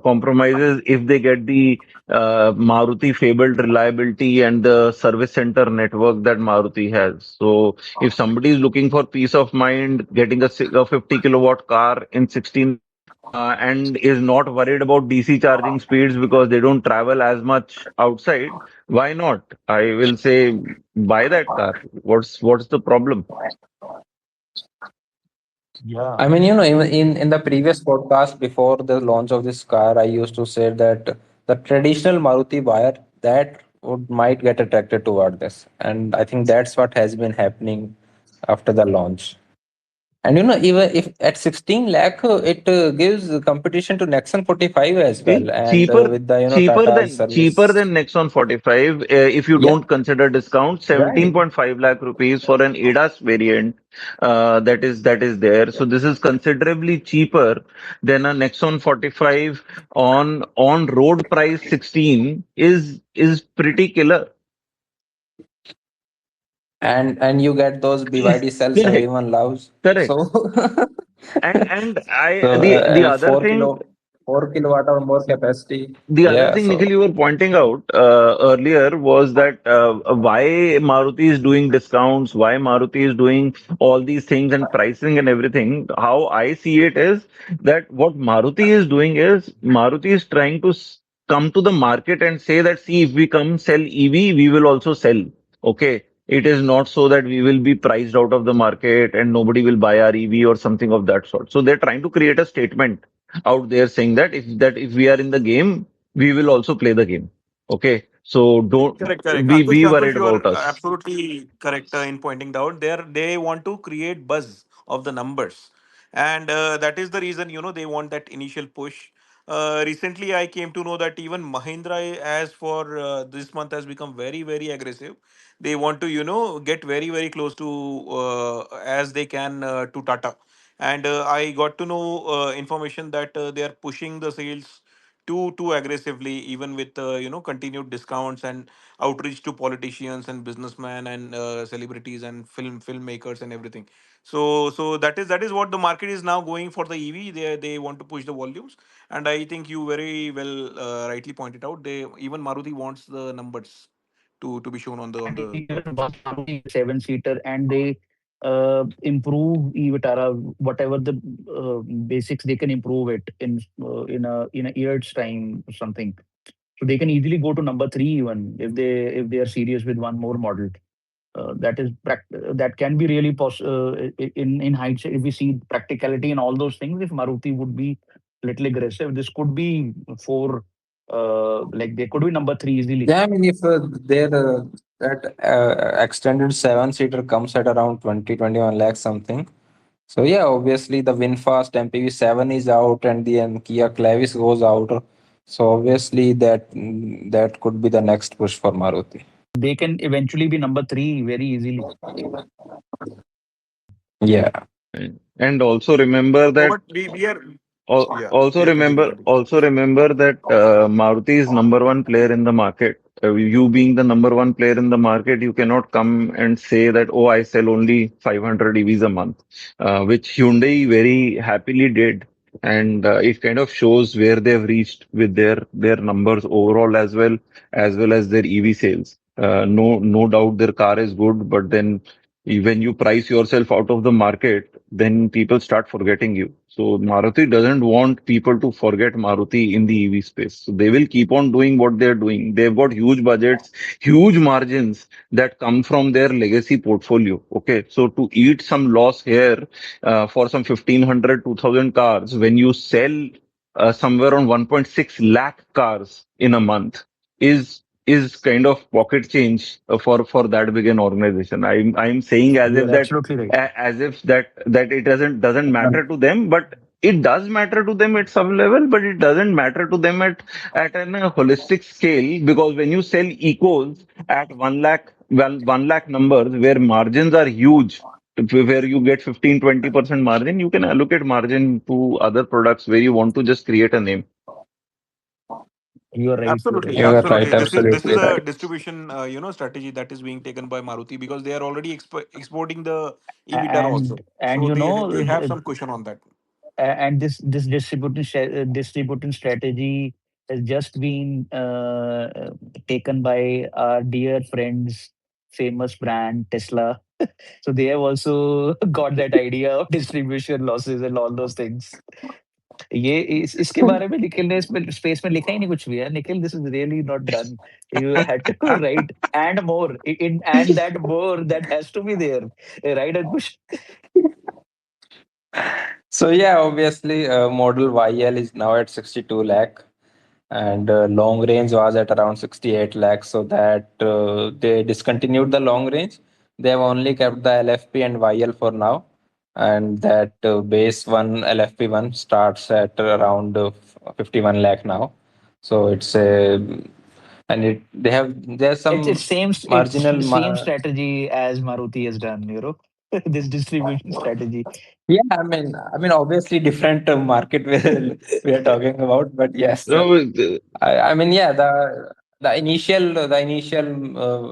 Speaker 6: compromises if they get the Maruti fabled reliability and the service center network that Maruti has. So if somebody is looking for peace of mind, getting a 50 kilowatt car in 16 and is not worried about DC charging speeds because they don't travel as much outside, why not? I will say buy that car. What's the problem?
Speaker 4: Yeah.
Speaker 1: I mean, even in the previous podcast before the launch of this car, I used to say that the traditional Maruti buyer that would might get attracted toward this, and I think that's what has been happening after the launch. And even if at 16 lakh, it gives competition to Nexon 45 as
Speaker 6: See,
Speaker 1: well, and with the Tata's
Speaker 6: cheaper
Speaker 1: service.
Speaker 6: than Nexon 45. If you
Speaker 1: Yeah,
Speaker 6: don't consider discount,
Speaker 1: right.
Speaker 6: 17.5 lakh rupees for an ADAS variant that is there. So this is considerably cheaper than a Nexon 45 on road price 16 is pretty killer.
Speaker 1: And you get those BYD cells
Speaker 6: Correct,
Speaker 1: everyone loves.
Speaker 6: correct.
Speaker 1: So
Speaker 6: And I
Speaker 1: so
Speaker 6: the other
Speaker 1: 4
Speaker 6: thing.
Speaker 1: 4 kilowatt or more capacity.
Speaker 6: The other
Speaker 1: Yeah,
Speaker 6: thing, Nikhil,
Speaker 1: so
Speaker 6: you were pointing out earlier was that why Maruti is doing discounts, why Maruti is doing all these things and pricing and everything. How I see it is that what Maruti is doing is Maruti is trying to come to the market and say that, see, if we come sell EV, we will also sell. Okay. It is not so that we will be priced out of the market and nobody will buy our EV or something of that sort. So they're trying to create a statement out there saying that if we are in the game, we will also play the game. Okay. So don't
Speaker 2: Correct, correct.
Speaker 6: be
Speaker 2: Ankush,
Speaker 6: worried
Speaker 2: you are
Speaker 6: about us.
Speaker 2: absolutely correct in pointing out there. They want to create buzz of the numbers, and that is the reason they want that initial push. Recently, I came to know that even Mahindra, as for this month, has become very, very aggressive. They want to get very, very close to as they can to Tata, and I got to know information that they are pushing the sales too aggressively, even with continued discounts and outreach to politicians and businessmen and celebrities and filmmakers and everything. So that is what the market is now going for the EV. They want to push the volumes, and I think you very well rightly pointed out. They even Maruti wants the numbers to be shown on the on
Speaker 4: And
Speaker 2: the.
Speaker 4: even once Maruti is a seven-seater and they improve Vitara, whatever the basics, they can improve it in a year's time or something. So they can easily go to number three even if they are serious with one more model. That can be really in hindsight if we see practicality and all those things. If Maruti would be little aggressive, this could be four. Like they could be number three easily.
Speaker 1: yeah, I mean, if their that extended seven-seater comes at around 20-21 lakhs something. So yeah, obviously the VinFast MPV 7 is out and then Kia Clavis goes out. So obviously that could be the next push for Maruti.
Speaker 4: They can eventually be number three very easily.
Speaker 1: Yeah.
Speaker 6: And also remember
Speaker 2: No,
Speaker 6: that
Speaker 2: but we are. Yeah,
Speaker 6: Also
Speaker 2: yeah. Continue,
Speaker 6: remember,
Speaker 2: continue.
Speaker 6: also remember that Maruti is number one player in the market. You being the number one player in the market, you cannot come and say that, oh, I sell only 500 EVs a month, which Hyundai very happily did. And it kind of shows where they've reached with their numbers overall as well as their EV sales. No doubt their car is good, but then when you price yourself out of the market, then people start forgetting you. So Maruti doesn't want people to forget Maruti in the EV space. So they will keep on doing what they're doing. They've got huge budgets, huge margins that come from their legacy portfolio. Okay. So to eat some loss here for some 1,500, 2,000 cars, when you sell somewhere on 1.6 lakh cars in a month is kind of pocket change for that big an organization. I'm saying as if
Speaker 4: You're
Speaker 6: that
Speaker 4: absolutely right.
Speaker 6: as if that it doesn't matter to them, but it does matter to them at some level, but it doesn't matter to them at a holistic scale because when you sell ecos at 1 lakh numbers where margins are huge, where you get 15-20% margin, you can allocate margin to other products where you want to just create a name.
Speaker 4: You are right. You're
Speaker 2: Absolutely,
Speaker 4: right.
Speaker 1: You are right,
Speaker 2: absolutely. This is
Speaker 1: absolutely
Speaker 2: a
Speaker 1: right.
Speaker 2: distribution, strategy that is being taken by Maruti because they are already exporting the EV
Speaker 4: And
Speaker 2: also.
Speaker 4: and
Speaker 2: So
Speaker 4: you
Speaker 2: they
Speaker 4: know,
Speaker 2: have some cushion on that.
Speaker 4: and this distributing strategy has just been taken by our dear friends, famous brand Tesla. So they have also got that idea of distribution losses and all those things. ये इसके बारे में निखिल ने इसमें space में लिखा ही नहीं कुछ भी है Nikhil. This is really not done. You had to write and more in and that more that has to be there, right, Ankush?
Speaker 1: So yeah, obviously, model YL is now at 62 lakh, and long range was at around 68 lakhs. So that they discontinued the long range. They have only kept the LFP and YL for now, and that base one LFP one starts at around 51 lakh now. So it's a and it they have there's
Speaker 4: It's
Speaker 1: some marginal.
Speaker 4: the same strategy as Maruti has done, this distribution strategy.
Speaker 1: Yeah, I mean, obviously different market we are talking about, but yes,
Speaker 6: No,
Speaker 1: I mean, yeah, the initial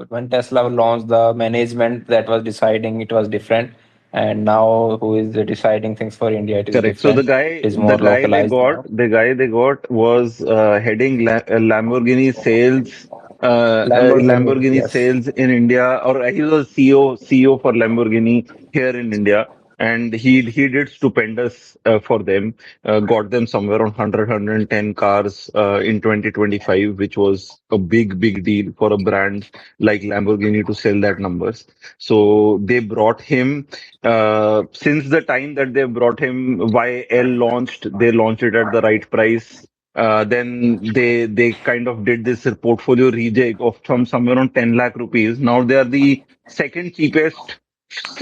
Speaker 1: when Tesla launched, the management that was deciding it was different, and now who is deciding things for India, it is
Speaker 6: correct. So
Speaker 1: different. It is
Speaker 6: the
Speaker 1: more
Speaker 6: guy
Speaker 1: localized now.
Speaker 6: the guy they got was heading Lamborghini sales,
Speaker 1: Lamborghini,
Speaker 6: Lamborghini
Speaker 1: yes.
Speaker 6: sales in India, or he was CEO for Lamborghini here in India, and he did stupendous for them. Got them somewhere on 100 cars in 2025, which was a big deal for a brand like Lamborghini to sell that numbers. So they brought him since the time that they brought him, YL launched, they launched it at the right price. Then they kind of did this portfolio rejig of somewhere around 10 lakh rupees. Now they are the second cheapest,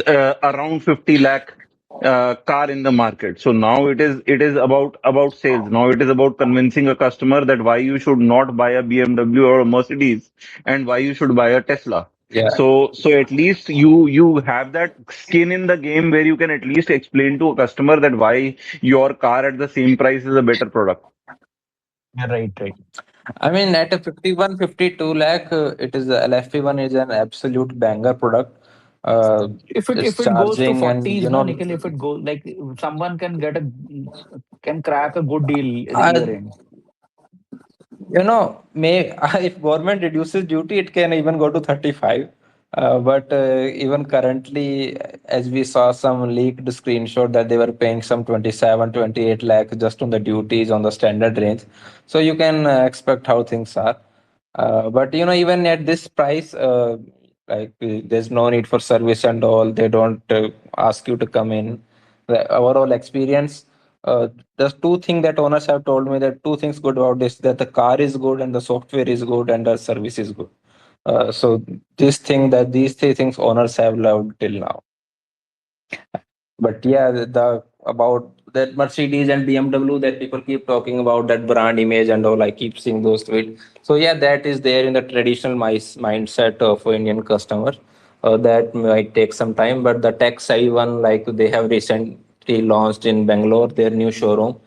Speaker 6: around 50 lakh car in the market. So now it is about sales. Now it is about convincing a customer that why you should not buy a BMW or a Mercedes and why you should buy a Tesla.
Speaker 1: Yeah.
Speaker 6: So at least you have that skin in the game where you can at least explain to a customer that why your car at the same price is a better product.
Speaker 4: Yeah, right, right.
Speaker 1: I mean, at a 51, 52 lakh, it is the LFP one is an absolute banger product.
Speaker 4: If
Speaker 1: It's
Speaker 4: it goes to
Speaker 1: charging, and
Speaker 4: 40s, no, Nikhil, if it goes like someone can can crack a good deal at the
Speaker 1: I
Speaker 4: year end.
Speaker 1: may if government reduces duty, it can even go to 35. But even currently, as we saw some leaked screenshot that they were paying some 27, 28 lakh just on the duties on the standard range. So you can expect how things are. But even at this price, there's no need for service and all. They don't ask you to come in. The overall experience, there's two things that owners have told me, that two things good about this, that the car is good and the software is good and the service is good. So these three things owners have loved till now. But yeah, the about that Mercedes and BMW that people keep talking about, that brand image and all, I keep seeing those tweets. So yeah, that is there in the traditional mindset of Indian customer. That might take some time, but the tech savvy one, like they have recently launched in Bangalore, their new showroom.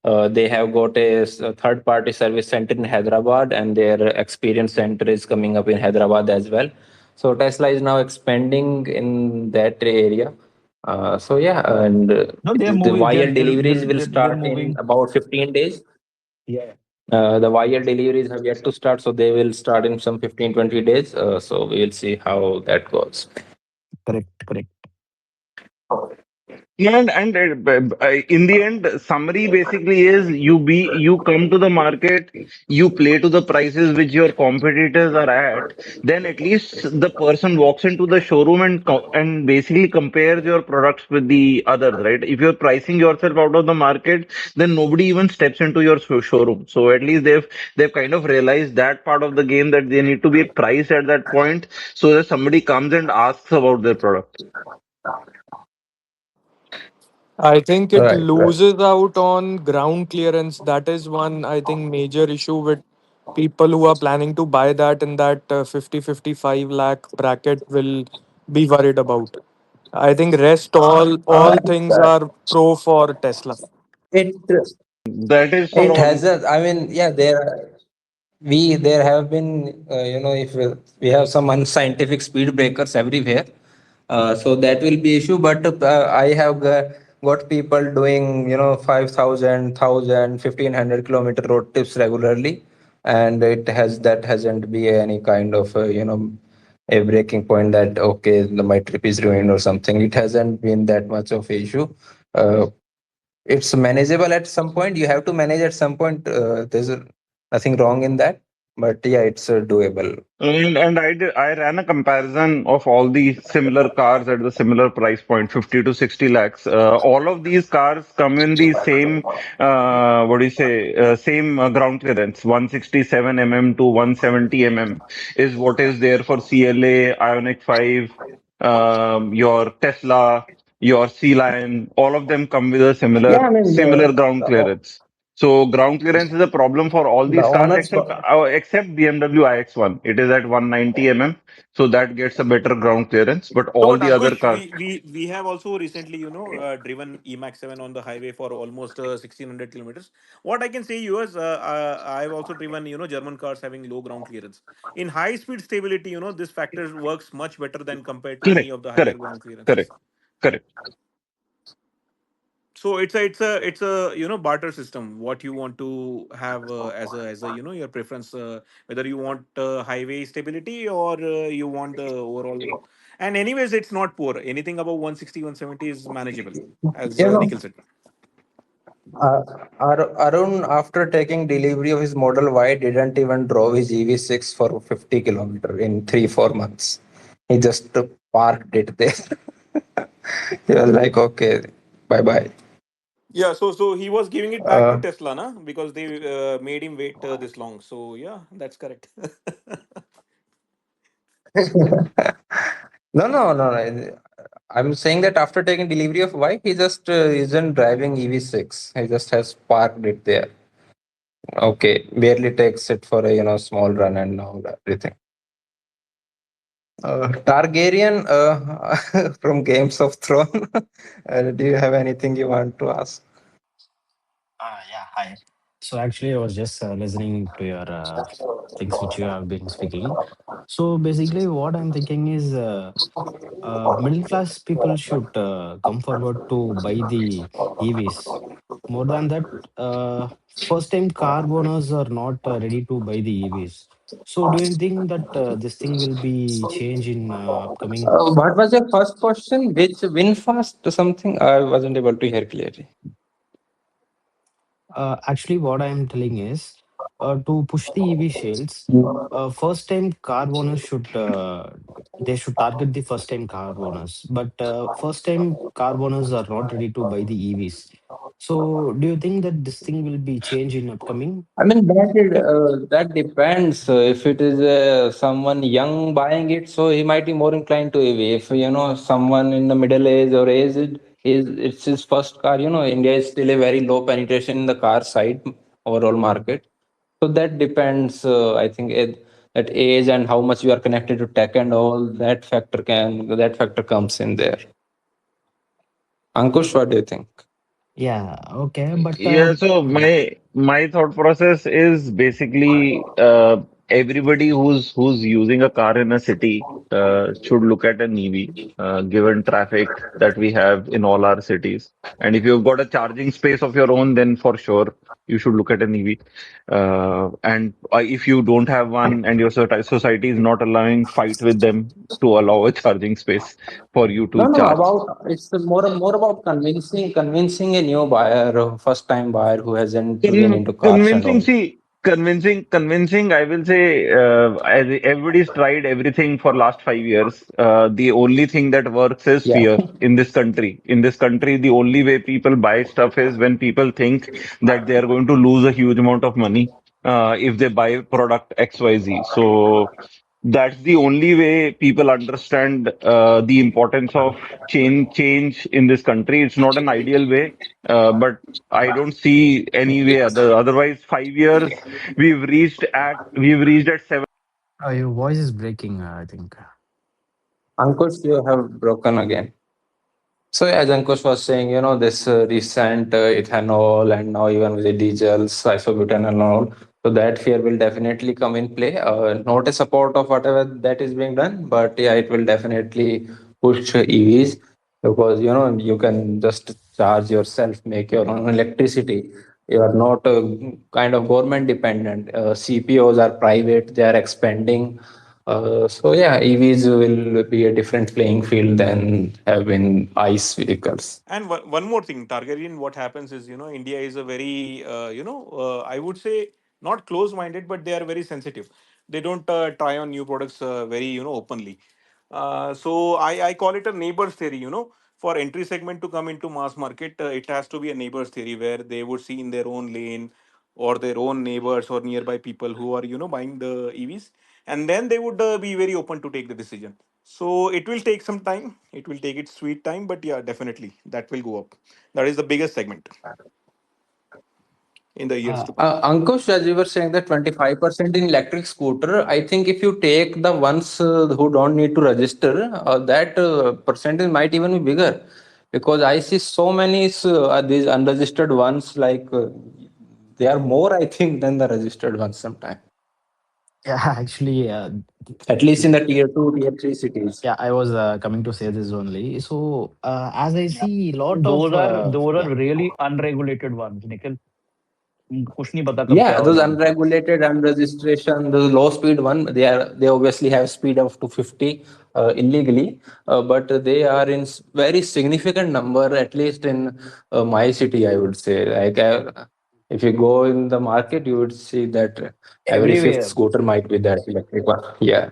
Speaker 1: They have got a third party service center in Hyderabad, and their experience center is coming up in Hyderabad as well. So Tesla is now expanding in that area. So yeah, and
Speaker 4: No, they're
Speaker 1: the
Speaker 4: moving.
Speaker 1: YL deliveries will
Speaker 4: They're
Speaker 1: start in
Speaker 4: moving.
Speaker 1: about 15 days.
Speaker 4: Yeah,
Speaker 1: The YL deliveries have yet to start, so they will start in some 15-20 days. So we will see how that goes.
Speaker 4: correct, correct.
Speaker 6: Yeah, and in the end, summary basically is you come to the market, you play to the prices which your competitors are at. Then at least the person walks into the showroom and basically compares your products with the others, right? If you're pricing yourself out of the market, then nobody even steps into your showroom. So at least they've kind of realized that part of the game, that they need to be priced at that point so that somebody comes and asks about their product.
Speaker 7: I think it
Speaker 1: Right, right.
Speaker 7: loses out on ground clearance. That is one, I think, major issue with people who are planning to buy that in that 50 55 lakh bracket will be worried about. I think rest all things are pro for Tesla.
Speaker 1: It
Speaker 6: That is for
Speaker 1: it
Speaker 6: all.
Speaker 1: has a. I mean, yeah, there. we there have been if we have some unscientific speed breakers everywhere, so that will be issue. But I have got people doing 5,000 1,500 kilometer road trips regularly, and it has that hasn't be any kind of a breaking point that okay, my trip is ruined or something. It hasn't been that much of a issue. uh, it's manageable at some point. You have to manage at some point. There's nothing wrong in that, but yeah, it's doable.
Speaker 6: I ran a comparison of all the similar cars at the similar price point, 50 to 60 lakhs. All of these cars come in the same, what do you say, same ground clearance. 167 mm to 170 mm is what is there for CLA, Ionic 5, your Tesla, your Sea Lion. All of them come with a
Speaker 1: Yeah, I mean
Speaker 6: similar ground clearance. So ground clearance is a problem for all
Speaker 1: the
Speaker 6: these cars
Speaker 1: owners.
Speaker 6: except BMW iX1. It is at 190 mm, so that gets a better ground clearance. But
Speaker 2: No,
Speaker 6: all
Speaker 2: but
Speaker 6: the other
Speaker 2: Ankush,
Speaker 6: cars,
Speaker 2: we have also recently, driven Emax 7 on the highway for almost 1,600 kilometers. What I can say you is, I've also driven, German cars having low ground clearance. In high speed stability, this factor works much better than compared to any
Speaker 6: correct,
Speaker 2: of the higher
Speaker 6: correct,
Speaker 2: ground clearances.
Speaker 6: correct, correct.
Speaker 2: So it's a barter system. What you want to have as a your preference, whether you want highway stability or you want the overall. And anyways, it's not poor. Anything above 160, 170 is manageable, as
Speaker 1: you know
Speaker 2: Nikhil said.
Speaker 1: uh, Arun, after taking delivery of his Model Y, didn't even drove his EV6 for 50 kilometer in 3 4 months. He just parked it there. He was like, okay, bye bye.
Speaker 2: Yeah, so he was giving it back to
Speaker 1: uh,
Speaker 2: Tesla, na, because they made him wait this long. So yeah, that's correct.
Speaker 1: no, no, no, no. I'm saying that after taking delivery of Y, he just isn't driving EV6. He just has parked it there. Okay, barely takes it for a small run and all everything. Targaryen from Games of Thrones. Do you have anything you want to ask?
Speaker 8: Yeah, hi. So actually, I was just listening to your things which you have been speaking. So basically, what I'm thinking is middle class people should come forward to buy the EVs. More than that, first time car owners are not ready to buy the EVs. So do you think that this thing will be change in upcoming?
Speaker 1: What was your first question? Which win fast or something? I wasn't able to hear clearly.
Speaker 8: Actually, what I am telling is to push the EV sales. First time car owners should they should target the first time car owners, but first time car owners are not ready to buy the EVs. So, do you think that this thing will be changed in upcoming?
Speaker 1: I mean, that depends. If it is someone young buying it, so he might be more inclined to EV. If someone in the middle age or aged, it's his first car. India is still a very low penetration in the car side overall market. So that depends. I think that age and how much you are connected to tech and all that factor comes in there. Ankush, what do you think?
Speaker 8: Yeah, okay, but
Speaker 6: Yeah, so my thought process is basically everybody who's using a car in a city should look at an EV, given traffic that we have in all our cities. And if you've got a charging space of your own, then for sure you should look at an EV. And if you don't have one and your society is not allowing, fight with them to allow a charging space for you
Speaker 1: No,
Speaker 6: to
Speaker 1: no,
Speaker 6: charge.
Speaker 1: about it's more about convincing a new buyer, first time buyer who hasn't been into cars and
Speaker 6: Convincing,
Speaker 1: all.
Speaker 6: see, convincing. I will say, everybody's tried everything for last 5 years. The only thing that works is
Speaker 1: Yeah.
Speaker 6: fear in this country. In this country, the only way people buy stuff is when people think that they are going to lose a huge amount of money if they buy product XYZ. So that's the only way people understand the importance of change in this country. It's not an ideal way, but I don't see any way otherwise 5 years we've reached at 7.
Speaker 8: your voice is breaking, I think.
Speaker 1: Ankush, you have broken again. So as Ankush was saying, this recent ethanol and now even with the diesels, isobutanol and all, so that fear will definitely come in play. Not a support of whatever that is being done, but yeah, it will definitely push EVs because you can just charge yourself, make your own electricity. You are not kind of government dependent. CPOs are private; they are expanding. So yeah, EVs will be a different playing field than having ICE vehicles.
Speaker 2: And one more thing, Targaryen, what happens is, India is a very, I would say not close minded, but they are very sensitive. They don't try on new products very, openly. So I call it a neighbors theory, for entry segment to come into mass market, it has to be a neighbors theory where they would see in their own lane or their own neighbors or nearby people who are, buying the EVs. And then they would be very open to take the decision. So it will take some time. It will take its sweet time, but yeah, definitely that will go up. That is the biggest segment in the years
Speaker 8: Uh,
Speaker 2: to come.
Speaker 1: Ankush, as you were saying that 25% in electric scooter, I think if you take the ones who don't need to register, that percentage might even be bigger because I see so many these unregistered ones like they are more, I think, than the registered ones sometimes.
Speaker 8: yeah, actually,
Speaker 1: At least in the tier two, tier three cities.
Speaker 8: yeah, I was coming to say this only. So, as I see, lot of
Speaker 4: Those are
Speaker 8: yeah,
Speaker 4: really unregulated ones, Nikhil. उनको कुछ नहीं पता कब क्या
Speaker 1: Yeah,
Speaker 4: हो
Speaker 1: those
Speaker 4: जाए उनको.
Speaker 1: unregulated, unregistration, the low speed one, they obviously have speed up to 50 illegally, but they are in very significant number, at least in my city, I would say. Like if you go in the market, you would see that every fifth
Speaker 4: Everywhere.
Speaker 1: scooter might be that electric one. Yeah.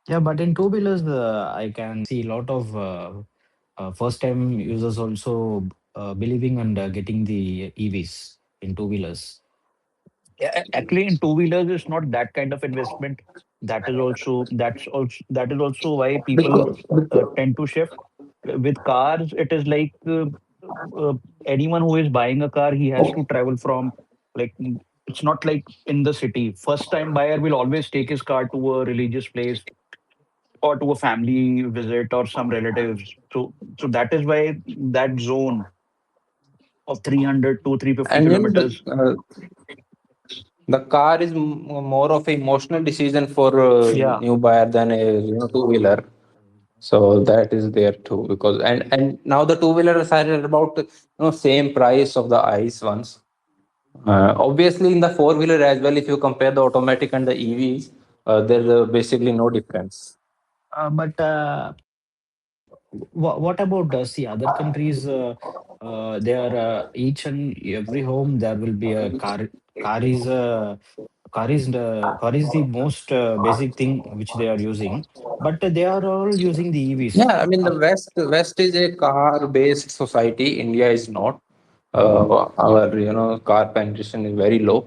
Speaker 8: yeah. But in two wheelers, I can see lot of first time users also believing and getting the EVs in two wheelers.
Speaker 4: Actually, in two wheelers, it's not that kind of investment. That is also why people
Speaker 1: Because,
Speaker 4: tend to shift. With cars, it is like uh, anyone who is buying a car, he has to travel from like it's not like in the city. First time buyer will always take his car to a religious place or to a family visit or some relatives. So that is why that zone of 300 to 350
Speaker 1: and
Speaker 4: kilometers.
Speaker 1: the car is more of a emotional decision for a
Speaker 4: Yeah.
Speaker 1: new buyer than a two wheeler. So that is there too because and now the two wheelers are at about same price of the ICE ones. Obviously, in the four wheeler as well, if you compare the automatic and the EVs, there's basically no difference.
Speaker 8: But what about see other countries? They are each and every home there will be a car. Car is car is the most basic thing which they are using, but they are all using the EVs.
Speaker 1: Yeah, I mean the West is a car based society. India is not. Our car penetration is very low.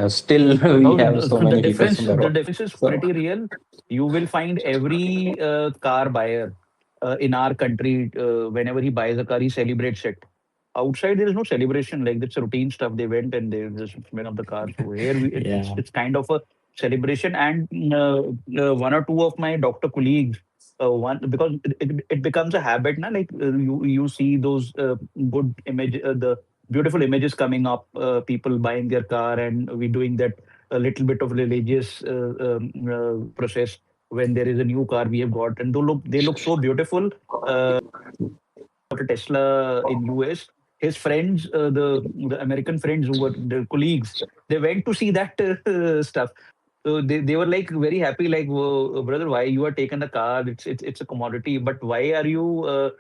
Speaker 1: Still, we
Speaker 4: No,
Speaker 1: have so
Speaker 4: the
Speaker 1: many vehicles on
Speaker 4: difference
Speaker 1: the
Speaker 4: the
Speaker 1: road.
Speaker 4: difference is
Speaker 1: So
Speaker 4: pretty real. You will find every car buyer in our country whenever he buys a car, he celebrates it. Outside, there is no celebration. Like that's routine stuff. They went and they just smell of the car. So here,
Speaker 8: Yeah.
Speaker 4: it's kind of a celebration. And one or two of my doctor colleagues, one because it becomes a habit now. Like you see those good image, the beautiful images coming up, people buying their car, and we doing that a little bit of religious process when there is a new car we have got, and they look so beautiful. A Tesla in US. His friends, the American friends who were the colleagues, they went to see that stuff. So they were like very happy, like, "Whoa, brother, why you are taking the car? It's a commodity, but why are you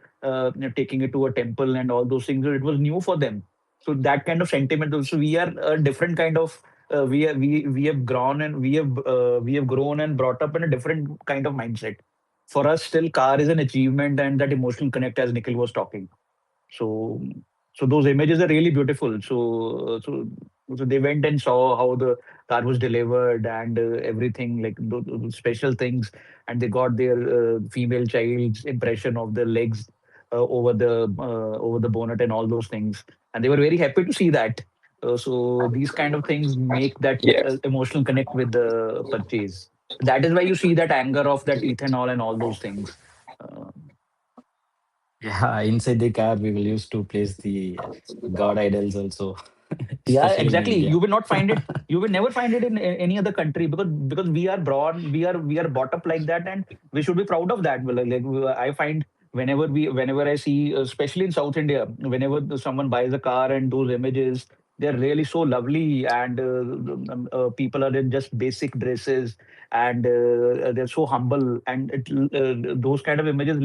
Speaker 4: taking it to a temple and all those things?" So it was new for them. So that kind of sentiment also, we are a different kind of we have grown and we have grown and brought up in a different kind of mindset. For us, still car is an achievement and that emotional connect as Nikhil was talking. So so those images are really beautiful. So they went and saw how the car was delivered and everything, like those special things, and they got their female child's impression of the legs over the bonnet and all those things, and they were very happy to see that. So these kind of things make that
Speaker 1: yes.
Speaker 4: emotional connect with the purchase. That is why you see that anger of that ethanol and all those things. Uh,
Speaker 8: Yeah, inside the car, we will use to place the god idols also,
Speaker 4: Yeah,
Speaker 8: especially in
Speaker 4: exactly.
Speaker 8: India.
Speaker 4: You will not find it. You will never find it in any other country, because we are broad, we are brought up like that, and we should be proud of that. Well, I find whenever I see, especially in South India, whenever someone buys a car and those images, they're really so lovely, and people are in just basic dresses, and they're so humble, and those kind of images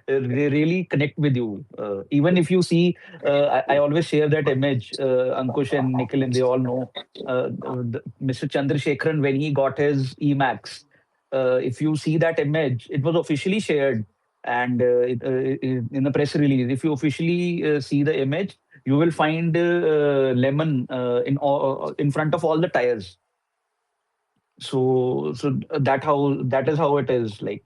Speaker 4: they really connect with you. Even if you see, I always share that image. Ankush and Nikhil, and they all know Mr. Chandrasekharan when he got his Emax. If you see that image, it was officially shared, and in the press release. If you officially see the image, you will find lemon in front of all the tires. So that is how it is, like,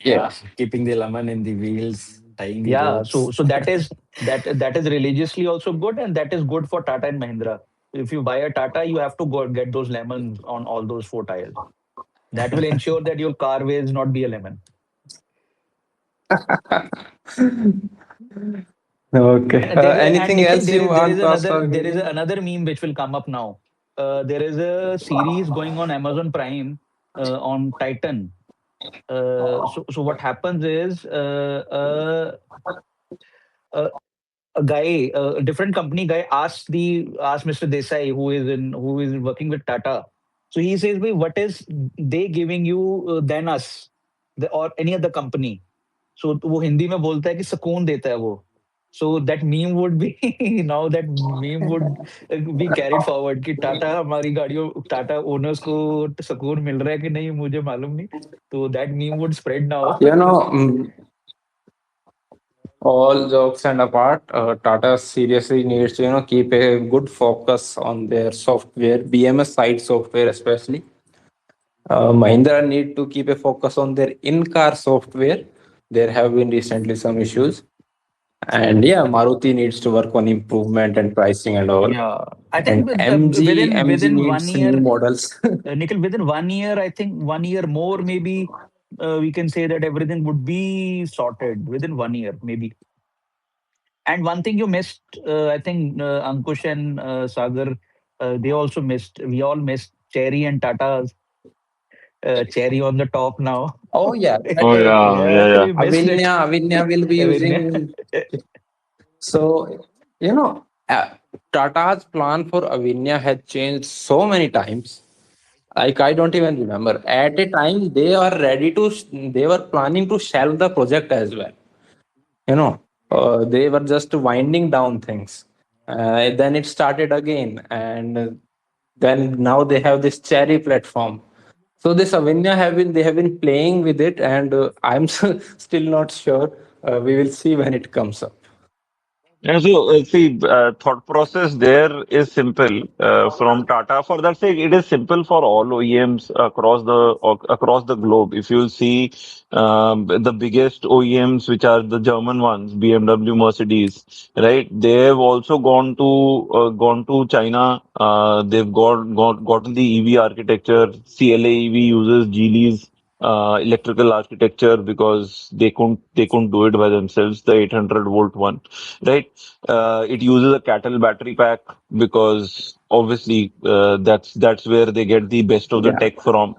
Speaker 8: Yeah,
Speaker 1: Yeah.
Speaker 8: keeping the lemon in the wheels, tying the
Speaker 4: Yeah, so
Speaker 8: ropes.
Speaker 4: so that is religiously also good, and that is good for Tata and Mahindra. If you buy a Tata, you have to go get those lemons on all those four tires. That will ensure that your car weighs not be a lemon.
Speaker 1: Okay.
Speaker 4: And
Speaker 1: Anything
Speaker 4: Nikhil,
Speaker 1: else you want to ask for
Speaker 4: there is
Speaker 1: Gideon?
Speaker 4: another meme which will come up now. There is a series going on Amazon Prime on Titan. So what happens is, uh, a guy, a different company guy asked Mr. Desai, who is working with Tata. So he says, "Bhai, what is they giving you than us, or any other company?" So वो हिंदी में बोलता है कि सुकून देता है वो. So that meme would be now that meme would be carried forward कि टाटा ओनर्स को सुकून मिल रहा है कि नहीं मुझे मालूम नहीं. So that meme would spread now.
Speaker 1: You know, all jokes and apart, Tata seriously needs to keep a good focus on their software, BMS side software especially. Mahindra need to keep a focus on their in-car software. There have been recently some issues, and yeah, Maruti needs to work on improvement and pricing and all.
Speaker 4: Yeah, I think
Speaker 1: And MG
Speaker 4: within one
Speaker 1: needs new
Speaker 4: year,
Speaker 1: models.
Speaker 4: Nikhil, within 1 year, I think 1 year more, maybe we can say that everything would be sorted within 1 year, maybe. And one thing you missed, I think Ankush and Sagar, they also missed. We all missed Cherry and Tata's Cherry on the top now.
Speaker 1: Oh yeah,
Speaker 6: Oh yeah,
Speaker 4: Yeah,
Speaker 6: yeah, yeah.
Speaker 4: we missed it.
Speaker 1: Avinya will be
Speaker 4: I mean,
Speaker 1: using. So, you know, Tata's plan for Avinya had changed so many times. Like, I don't even remember. At a time, they were planning to shelve the project as well. You know, they were just winding down things. Then it started again. And then now they have this cherry platform. So this Avinya they have been playing with it, and I'm still not sure. We will see when it comes up.
Speaker 6: And so, see, thought process there is simple from Tata. For that sake, it is simple for all OEMs across the globe. If you'll see the biggest OEMs, which are the German ones, BMW, Mercedes, right? They have also gone to China. They've gotten the EV architecture. CLA EV uses Geely's electrical architecture because they couldn't do it by themselves. The 800-volt one, right? It uses a cattle battery pack because obviously that's where they get the best of the
Speaker 1: Yeah.
Speaker 6: tech from.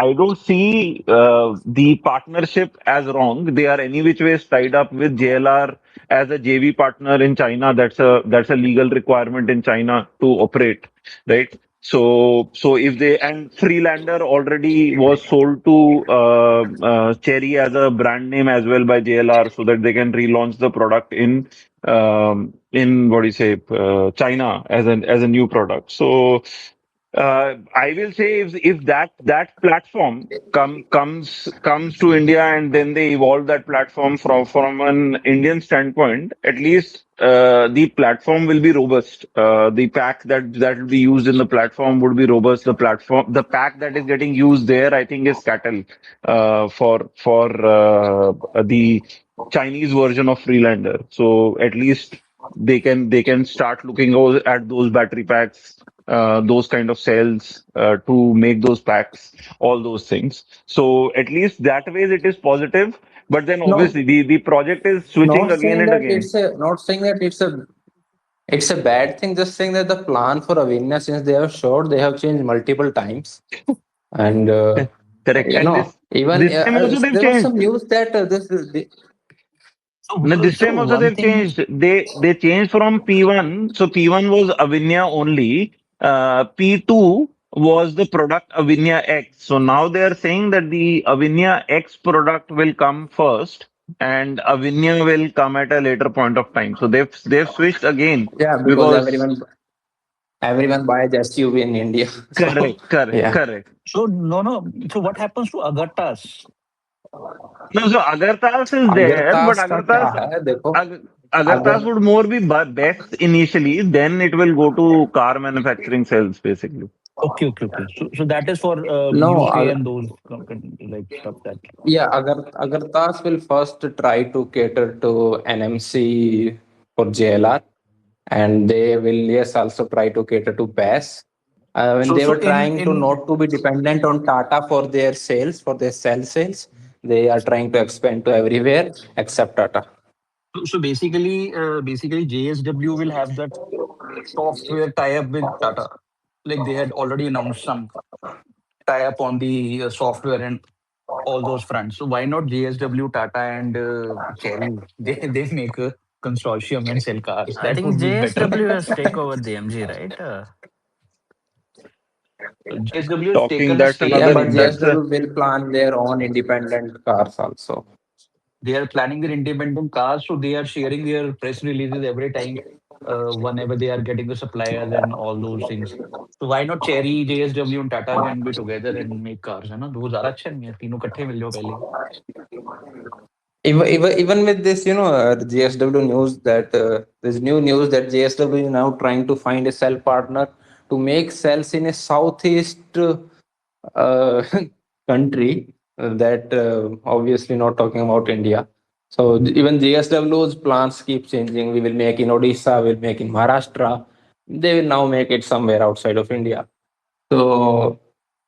Speaker 6: I don't see the partnership as wrong. They are any which ways tied up with JLR as a JV partner in China. That's a legal requirement in China to operate, right? So if they and Freelander already was sold to Cherry as a brand name as well by JLR, so that they can relaunch the product in what do you say, China as a new product. So I will say if that platform comes to India and then they evolve that platform from an Indian standpoint, at least the platform will be robust. The pack that will be used in the platform would be robust. The pack that is getting used there, I think, is cattle for the Chinese version of Freelander. So at least they can start looking at those battery packs those kind of cells to make those packs, all those things. So at least that way it is positive. But then
Speaker 1: No,
Speaker 6: obviously the project is switching
Speaker 1: not
Speaker 6: again
Speaker 1: saying
Speaker 6: and
Speaker 1: that
Speaker 6: again.
Speaker 1: it's a bad thing. Just saying that the plan for Avinya, since they have showed, they have changed multiple times, and
Speaker 6: Correct. And
Speaker 1: even
Speaker 6: this time also they've
Speaker 1: there was
Speaker 6: changed.
Speaker 1: some news that
Speaker 6: No, this
Speaker 8: So
Speaker 6: time also
Speaker 8: one
Speaker 6: they've
Speaker 8: thing.
Speaker 6: changed. They changed from P1. So P1 was Avinya only. P2 was the product Avinya X. So now they are saying that the Avinya X product will come first and Avinya will come at a later point of time. So they've switched again
Speaker 1: yeah, because
Speaker 6: because
Speaker 1: everyone buys SUV in India, so
Speaker 6: correct, correct,
Speaker 1: yeah.
Speaker 6: correct.
Speaker 8: So no, no. So what happens to Agartas?
Speaker 6: No, so Agartha's is there, but
Speaker 1: अगरतास का क्या है देखो
Speaker 6: Ag- Agartha's
Speaker 1: अगर
Speaker 6: would more be best initially, then it will go to car manufacturing cells basically.
Speaker 8: Okay, okay, okay. So that is for
Speaker 1: no
Speaker 8: UK and those like stuff that.
Speaker 1: yeah, Agartha's will first try to cater to NMC for JLR, and they will yes also try to cater to BAS. When
Speaker 8: So
Speaker 1: they
Speaker 8: so
Speaker 1: were
Speaker 8: in
Speaker 1: trying to
Speaker 8: in
Speaker 1: not to be dependent on Tata for their sales, for their cell sales, they are trying to expand to everywhere except Tata.
Speaker 8: basically JSW will have that software tie up with Tata. Like they had already announced some tie up on the software and all those fronts. So why not JSW, Tata, and Cherry? They make a consortium and sell cars.
Speaker 9: I
Speaker 8: That
Speaker 9: think
Speaker 8: would be better.
Speaker 9: JSW has take over the MG, right?
Speaker 8: JSW has
Speaker 6: Talking,
Speaker 8: taken a
Speaker 6: that's
Speaker 1: Yeah,
Speaker 8: stake
Speaker 6: another,
Speaker 1: but
Speaker 8: in.
Speaker 6: that's a,
Speaker 1: JSW will plan their own independent cars also.
Speaker 8: They are planning their independent cars, so they are sharing their press releases every time, whenever they are getting the suppliers and all those things. So why not Cherry, JSW, and Tata can be together and make cars? है ना? वो ज़्यादा अच्छा नहीं है? तीनों इकट्ठे मिल जाओ पहले ही.
Speaker 1: Even with this, GSW news that there's new news that GSW is now trying to find a cell partner to make cells in a southeast uh, country that obviously not talking about India. So even GSW's plans keep changing. We will make in Odisha, we'll make in Maharashtra. They will now make it somewhere outside of India. So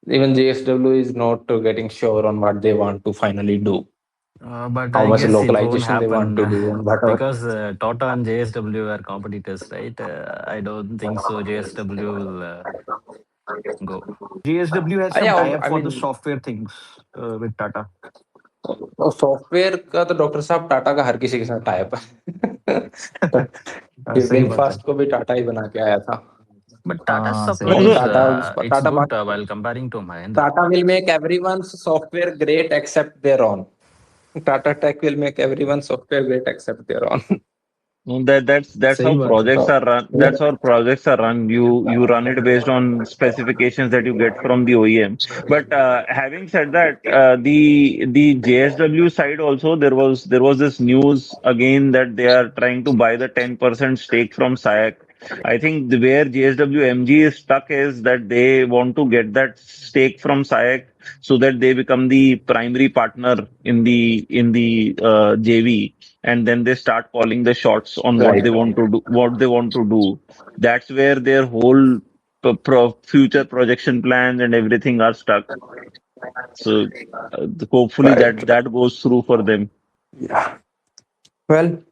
Speaker 1: even GSW is not getting sure on what they want to finally do,
Speaker 9: But
Speaker 1: how
Speaker 9: I
Speaker 1: much
Speaker 9: guess it won't
Speaker 1: localization they want
Speaker 9: happen
Speaker 1: to do, and whatever.
Speaker 9: because Tata and JSW are competitors, right? I don't think so. JSW will go.
Speaker 8: JSW has some
Speaker 1: Yeah,
Speaker 8: tie-up
Speaker 1: I
Speaker 8: for the
Speaker 1: mean,
Speaker 8: software things with Tata.
Speaker 1: Software का तो doctor साहब टाटा का हर किसी के साथ type है ये
Speaker 9: सही बात है.
Speaker 1: विनफास्ट को भी टाटा ही बना के आया था
Speaker 9: But Tata
Speaker 1: तो
Speaker 9: supply
Speaker 6: no,
Speaker 1: अब
Speaker 9: is
Speaker 6: no,
Speaker 9: it's
Speaker 1: Tata
Speaker 9: good while comparing to Mahindra.
Speaker 1: Tata will make everyone's software great except their own. Tata Tech will make everyone's software great except their own.
Speaker 6: no, that's
Speaker 9: सही
Speaker 6: how
Speaker 9: बात है.
Speaker 6: projects
Speaker 1: So,
Speaker 6: are run. That's how projects are run. You run it based on specifications that you get from the OEM. But having said that, the JSW side also there was this news again that they are trying to buy the 10% stake from SAIC. I think where JSW MG is stuck is that they want to get that stake from SAIC so that they become the primary partner in the JV, and then they start calling the shots on what
Speaker 1: right.
Speaker 6: they want to do. That's where their whole future projection plans and everything are stuck. So hopefully
Speaker 1: Right.
Speaker 6: that goes through for them.
Speaker 1: Yeah. Well,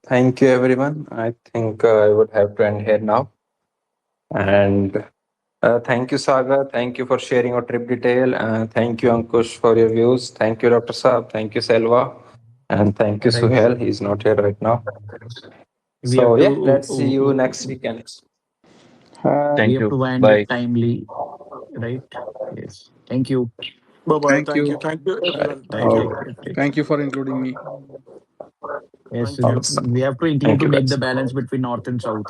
Speaker 1: thank you, everyone. I think I would have to end here now. And thank you, Saga. Thank you for sharing your trip detail. Thank you, Ankush, for your views. Thank you, Dr. Saab. Thank you, Selva. And thank you,
Speaker 8: Thank you.
Speaker 1: Suhail. He's not here right now.
Speaker 8: We have
Speaker 1: So, yeah,
Speaker 8: to
Speaker 1: let's see you next weekend.
Speaker 8: we
Speaker 6: Thank
Speaker 8: have
Speaker 6: you.
Speaker 8: to wind it
Speaker 6: Bye.
Speaker 8: timely, right? Yes. Thank you.
Speaker 2: Bye bye.
Speaker 5: Thank you.
Speaker 2: Thank you,
Speaker 1: Right.
Speaker 2: everyone. Thank
Speaker 8: Right,
Speaker 2: you.
Speaker 8: right,
Speaker 1: Okay.
Speaker 8: right, right.
Speaker 5: Thank you for including me.
Speaker 8: Yes,
Speaker 2: Thank you.
Speaker 1: Awesome.
Speaker 8: we have to include
Speaker 1: Thank
Speaker 8: to
Speaker 1: you,
Speaker 8: make the
Speaker 1: guys.
Speaker 8: balance between north and south.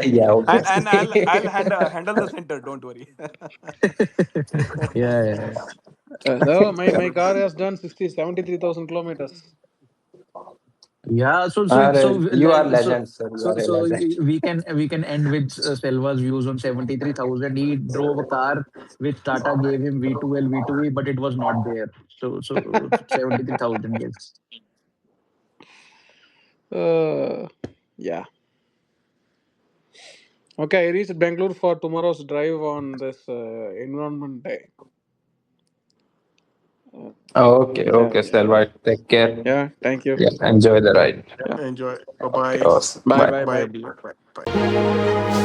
Speaker 1: Yeah,
Speaker 2: And I'll
Speaker 1: obviously.
Speaker 2: handle the center. Don't worry.
Speaker 8: Yeah, yeah.
Speaker 5: No, my car has done 73,000 kilometers.
Speaker 8: Yeah,
Speaker 1: You are legend, sir. You are a legend.
Speaker 8: we can end with Selva's views on 73,000. He drove a car which Tata gave him V2L V2E, but it was not there. So 73,000. Yes.
Speaker 5: Uh, yeah. Okay, I reached Bangalore for tomorrow's drive on this Environment Day. Uh,
Speaker 1: Okay,
Speaker 5: yeah,
Speaker 1: okay,
Speaker 5: yeah,
Speaker 1: Selva. Take care.
Speaker 5: yeah. Thank you.
Speaker 1: Yeah, enjoy the ride.
Speaker 5: Yeah.
Speaker 2: Enjoy. Bye
Speaker 1: Okay,
Speaker 2: bye.
Speaker 1: awesome.
Speaker 5: Bye,
Speaker 1: Bye.
Speaker 5: bye,
Speaker 2: Bye,
Speaker 5: bye.
Speaker 2: everyone. Bye. Bye.